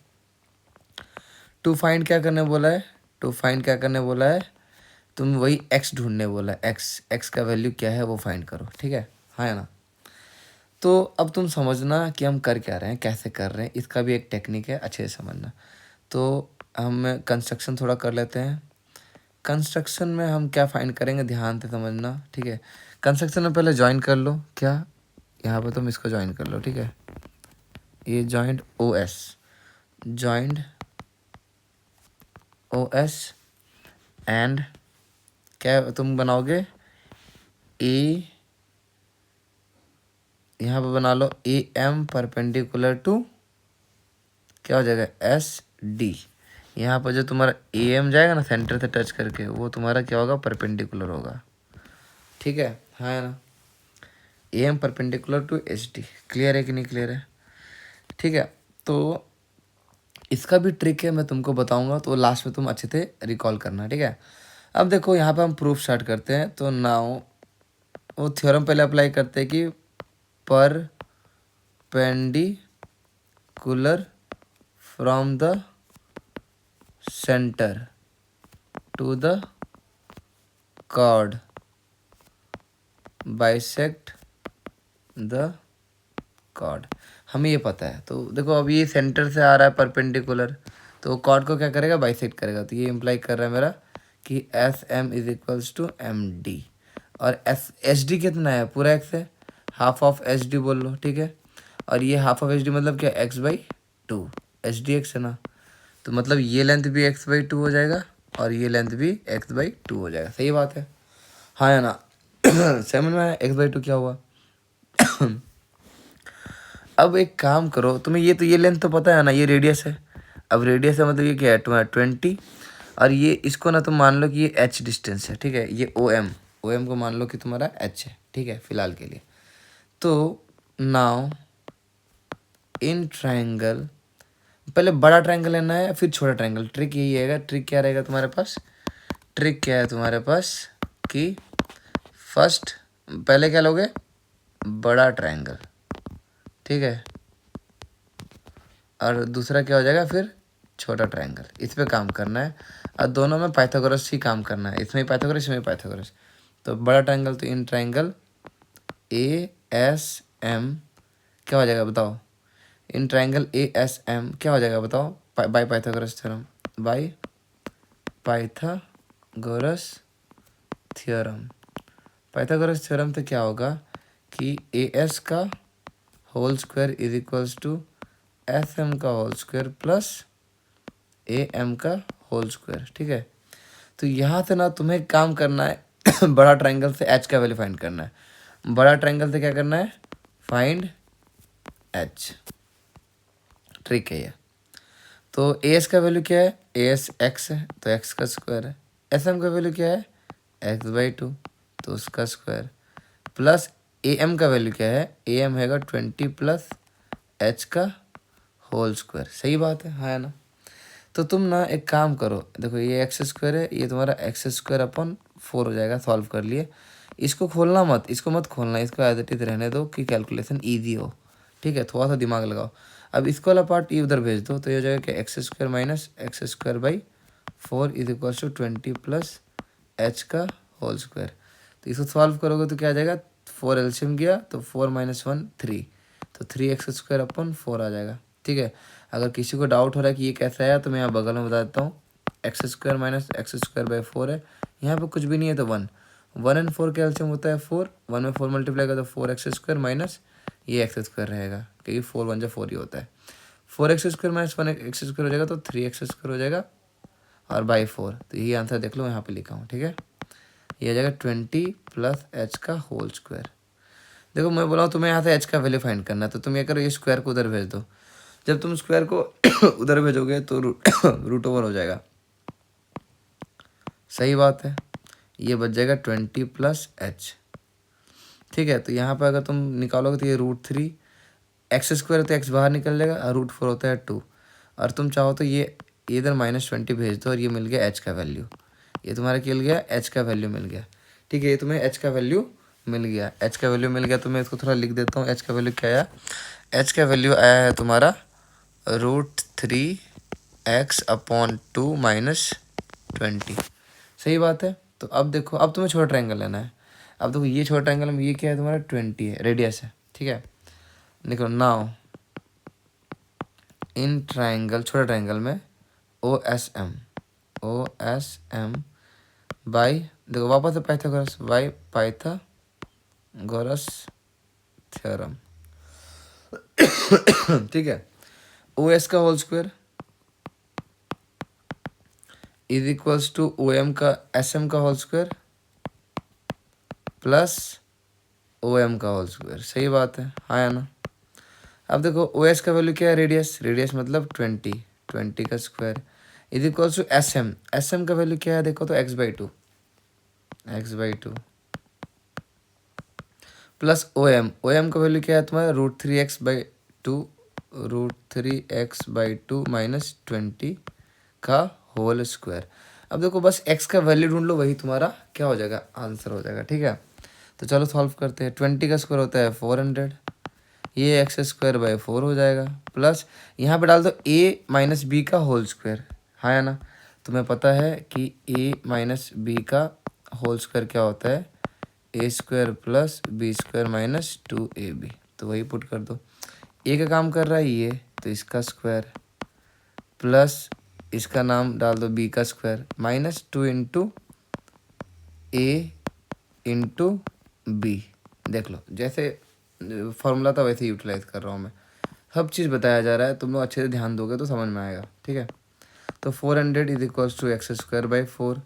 A: टू फाइंड क्या करने बोला है, टू फाइंड क्या करने बोला है, तुम वही एक्स ढूंढने बोला है, एक्स, एक्स का वैल्यू क्या है वो फाइंड करो। ठीक है, हाँ या ना? तो अब तुम समझना कि हम कर क्या रहे हैं, कैसे कर रहे हैं, इसका भी एक टेक्निक है, अच्छे से समझना। तो हम कंस्ट्रक्शन थोड़ा कर लेते हैं। कंस्ट्रक्शन में हम क्या फाइंड करेंगे, ध्यान से समझना। ठीक है, कंस्ट्रक्शन में पहले ज्वाइन कर लो, क्या यहाँ पे तुम इसको ज्वाइन कर लो। ठीक है, ये joint O S, joint O S and क्या तुम बनाओगे, ए, यहाँ पे बना लो ए एम परपेंडिकुलर टू क्या हो जाएगा, एस डी। यहाँ पर जो तुम्हारा ए एम जाएगा ना सेंटर से टच करके, वो तुम्हारा क्या होगा, परपेंडिकुलर होगा। ठीक है, हाँ ना? A M perpendicular to H D. Clear है कि नहीं क्लियर है? ठीक है, तो इसका भी ट्रिक है, मैं तुमको बताऊंगा, तो लास्ट में तुम अच्छे से रिकॉल करना। ठीक है, अब देखो यहाँ पे हम प्रूफ स्टार्ट करते हैं। तो नाउ वो थ्योरम पहले अप्लाई करते हैं कि perpendicular from the centre to the chord bisect the chord, हमें ये पता है। तो देखो अब ये सेंटर से आ रहा है परपेंडिकुलर, तो कॉर्ड को क्या करेगा, बाइसेक्ट करेगा। तो ये इम्प्लाई कर रहा है मेरा कि S M is equals to M D, और एस एच डी कितना है, पूरा एक्स है, हाफ ऑफ एच डी बोल लो। ठीक है, और ये हाफ ऑफ एच डी मतलब क्या, x by two, H D x है ना, तो मतलब ये लेंथ भी एक्स बाई टू हो जाएगा और ये लेंथ भी एक्स बाई टू हो जाएगा। सही बात है, हाँ या ना? समझ में आया एक्स बाई टू क्या हुआ? अब एक काम करो, तुम्हें ये तो ये लेंथ तो पता है ना, ये रेडियस है। अब रेडियस है मतलब ये क्या है, तुम्हारा 20, और ये इसको ना तुम मान लो कि ये एच डिस्टेंस है। ठीक है, ये ओ एम को मान लो कि तुम्हारा एच है। ठीक है, फिलहाल के लिए। तो नाउ इन ट्राइंगल, पहले बड़ा ट्राइंगल लेना है फिर छोटा ट्राइंगल। ट्रिक यही है, ट्रिक क्या रहेगा तुम्हारे पास, ट्रिक क्या है तुम्हारे पास कि फर्स्ट पहले क्या लोगे, बड़ा ट्राइंगल। ठीक है, और दूसरा क्या हो जाएगा फिर, छोटा ट्राइंगल। इस पे काम करना है, और दोनों में पाइथागोरस ही काम करना है, इसमें पाइथागोरस, इसमें पाइथागोरस। तो बड़ा ट्राइंगल, तो in triangle A S M क्या हो जाएगा बताओ, in triangle A S M क्या हो जाएगा बताओ, by Pythagoras theorem, by Pythagoras theorem. Pythagoras theorem तो क्या होगा कि ए एस का whole square is equals to S M का whole square plus A M का होल स्क्वायर। ठीक है, तो यहाँ से ना तुम्हें काम करना है बड़ा ट्राइंगल से एच का वैल्यू फाइंड करना है। बड़ा ट्राइंगल से क्या करना है, फाइंड एच। ट्रिक है ये। तो ए एस का वैल्यू क्या है, ए एस एक्स है तो एक्स का स्क्वायर है। एस एम का वैल्यू क्या है, एक्स बाई टू तो उसका स्क्वायर, प्लस ए एम का वैल्यू क्या है, ए एम हैगा 20 प्लस एच का होल स्क्वायर। सही बात है, हाँ है ना? तो तुम ना एक काम करो, देखो ये एक्स स्क्वायर है, ये तुम्हारा एक्स स्क्वायर अपन 4 हो जाएगा, सॉल्व कर लिए। इसको खोलना मत, इसको मत खोलना, इसको एज इट इज रहने दो कि कैलकुलेशन ईजी हो। ठीक है, थोड़ा सा दिमाग लगाओ। अब इसको वाला पार्ट ये उधर भेज दो, तो ये हो जाएगा कि x square minus x square by 4 is equals to 20 plus H का होल स्क्वायर। तो इसको सॉल्व करोगे तो क्या आ जाएगा, 4 एलसीएम गया तो 4 माइनस 1 3, तो 3x² अपन 4 आ जाएगा। ठीक है, अगर किसी को डाउट हो रहा है कि ये कैसे आया तो मैं यहाँ बगल में बता देता हूँ। x² minus x square by 4 है, यहाँ पे कुछ भी नहीं है तो 1 1 एंड 4 का एलसीएम होता है 4, 1 में 4 मल्टीप्लाई का तो 4x² माइनस ये एक्स स्क्वायर रहेगा, क्योंकि 4 1 4 ही होता है। 4x² माइनस 1x² हो जाएगा तो 3x² हो जाएगा और बाई 4, तो यही आंसर देख लो यहाँ पे लिखा हूँ। ठीक है, ये आ जाएगा 20 प्लस एच का होल स्क्वायर। देखो मैं बोला हूँ तुम्हें यहाँ से एच का वैल्यू फाइंड करना है, तो तुम ये करो, ये स्क्वायर को उधर भेज दो। जब तुम स्क्वायर को उधर भेजोगे तो रूट ओवर हो जाएगा। सही बात है, ये बच जाएगा 20 प्लस एच। ठीक है, तो यहाँ पर अगर तुम निकालोगे तो ये √3 x² तो x बाहर निकल जाएगा और √4 होता है 2, और तुम चाहो तो ये इधर -20 भेज दो और ये मिल गया h का वैल्यू। ये तुम्हारा क्या मिल गया, h का वैल्यू मिल गया। ठीक है, ये तुम्हें h का वैल्यू मिल गया, h का वैल्यू मिल गया। तो मैं इसको थोड़ा लिख देता हूँ, h का वैल्यू क्या आया। h का वैल्यू आया है तुम्हारा √3x/2 माइनस 20। सही बात है। तो अब देखो, अब तुम्हें छोटा ट्रायंगल लेना है। अब देखो ये छोटा ट्रायंगल में ये क्या है तुम्हारा 20 है, रेडियस है। ठीक है, देखो नाउ इन ट्रायंगल, छोटा ट्रायंगल में ओ एस एम बाई, देखो वापस से पाइथागोरस बाई पाइथागोरस थ्योरम। ठीक है, ओ एस का whole square is equals to O M का एस एम का whole square plus O M का होल स्क्वायर। सही बात है, हाँ या ना। अब देखो ओ एस का वैल्यू क्या है, रेडियस, रेडियस मतलब 20 का square is equals to S M का वैल्यू क्या है देखो तो x/2 प्लस ओ एम का वैल्यू क्या है तुम्हारा √3x/2 माइनस 20 का होल स्क्वायर। अब देखो बस x का वैल्यू ढूंढ लो, वही तुम्हारा क्या हो जाएगा, आंसर हो जाएगा। ठीक है, तो चलो सॉल्व करते हैं। 20 का स्क्वायर होता है 400, ये x² बाई 4 हो जाएगा, प्लस यहाँ पे डाल दो a माइनस बी का होल स्क्वायर। हाँ या ना, तुम्हें पता है कि a माइनस बी का होल स्क्वायर क्या होता है, a² plus b² minus 2ab। तो वही पुट कर दो, a का काम कर रहा है ये, तो इसका स्क्वायर प्लस इसका नाम डाल दो b का square minus 2 into a into B. देख लो जैसे फॉर्मूला था वैसे यूटिलाइज कर रहा हूँ मैं, सब चीज़ बताया जा रहा है, तुम लोग अच्छे से ध्यान दोगे तो समझ में आएगा। ठीक है, तो 400 is equals to x² by 4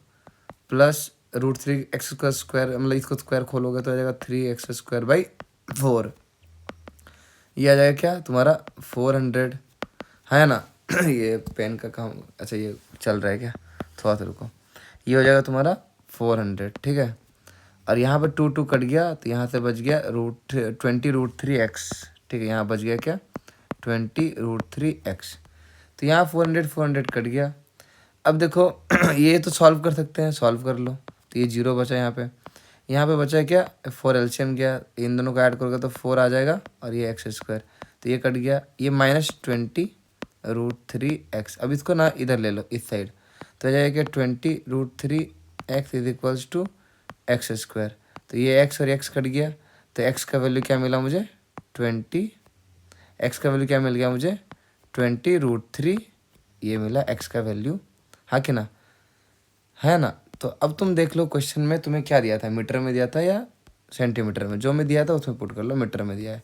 A: plus √3x का स्क्वायर, मतलब इसको स्क्वायर खोलोगे तो आ जाएगा 3x²बाई 4। ये आ जाएगा क्या तुम्हारा 400, है ना। ये पेन का काम, अच्छा ये चल रहा है क्या, थोड़ा सा रुको। ये हो जाएगा तुम्हारा 400। ठीक है, और यहाँ पर 2 कट गया तो यहाँ से बच गया √3x। ठीक है, यहाँ बच गया क्या 20√3x। तो यहाँ 400 कट गया। अब देखो ये तो सॉल्व कर सकते हैं, सॉल्व कर लो। तो ये 0 बचा यहाँ पे बचा क्या 4 एलसीएम गया, इन दोनों को ऐड करोगे तो 4 आ जाएगा और ये x², तो ये कट गया, ये -20√3x। अब इसको ना इधर ले लो इस साइड, तो आ जाएगा 20√3x is equals to x²। तो ये x और x कट गया, तो x का वैल्यू क्या मिला मुझे 20, x का वैल्यू क्या मिल गया मुझे 20√3, ये मिला x का वैल्यू। हाँ कि ना, है ना। तो अब तुम देख लो क्वेश्चन में तुम्हें क्या दिया था, मीटर में दिया था या सेंटीमीटर में, जो मैं दिया था उसमें पुट कर लो, मीटर में दिया है,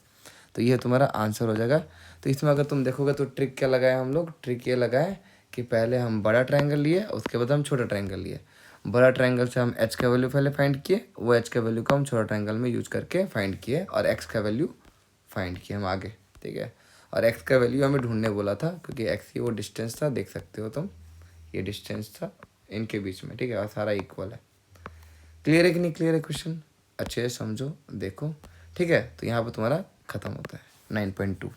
A: तो ये तुम्हारा आंसर हो जाएगा। तो इसमें अगर तुम देखोगे तो ट्रिक क्या लगाए हम लोग, ट्रिक ये लगाए कि पहले हम बड़ा ट्रायंगल लिए, उसके बाद हम छोटा ट्रायंगल लिए। बड़ा ट्रायंगल से हम h का वैल्यू पहले फाइंड किए, वो h का वैल्यू को हम छोटा ट्रायंगल में यूज करके फाइंड किए, और x का वैल्यू फाइंड किए हम आगे। ठीक है, और x का वैल्यू हमें ढूंढने बोला था, क्योंकि x ही वो डिस्टेंस था, देख सकते हो तुम, ये डिस्टेंस था इनके बीच में। ठीक है, और सारा इक्वल है। क्लियर है कि नहीं क्लियर है क्वेश्चन, अच्छे से समझो देखो। ठीक है, तो यहाँ पर तुम्हारा खत्म होता है 9.2।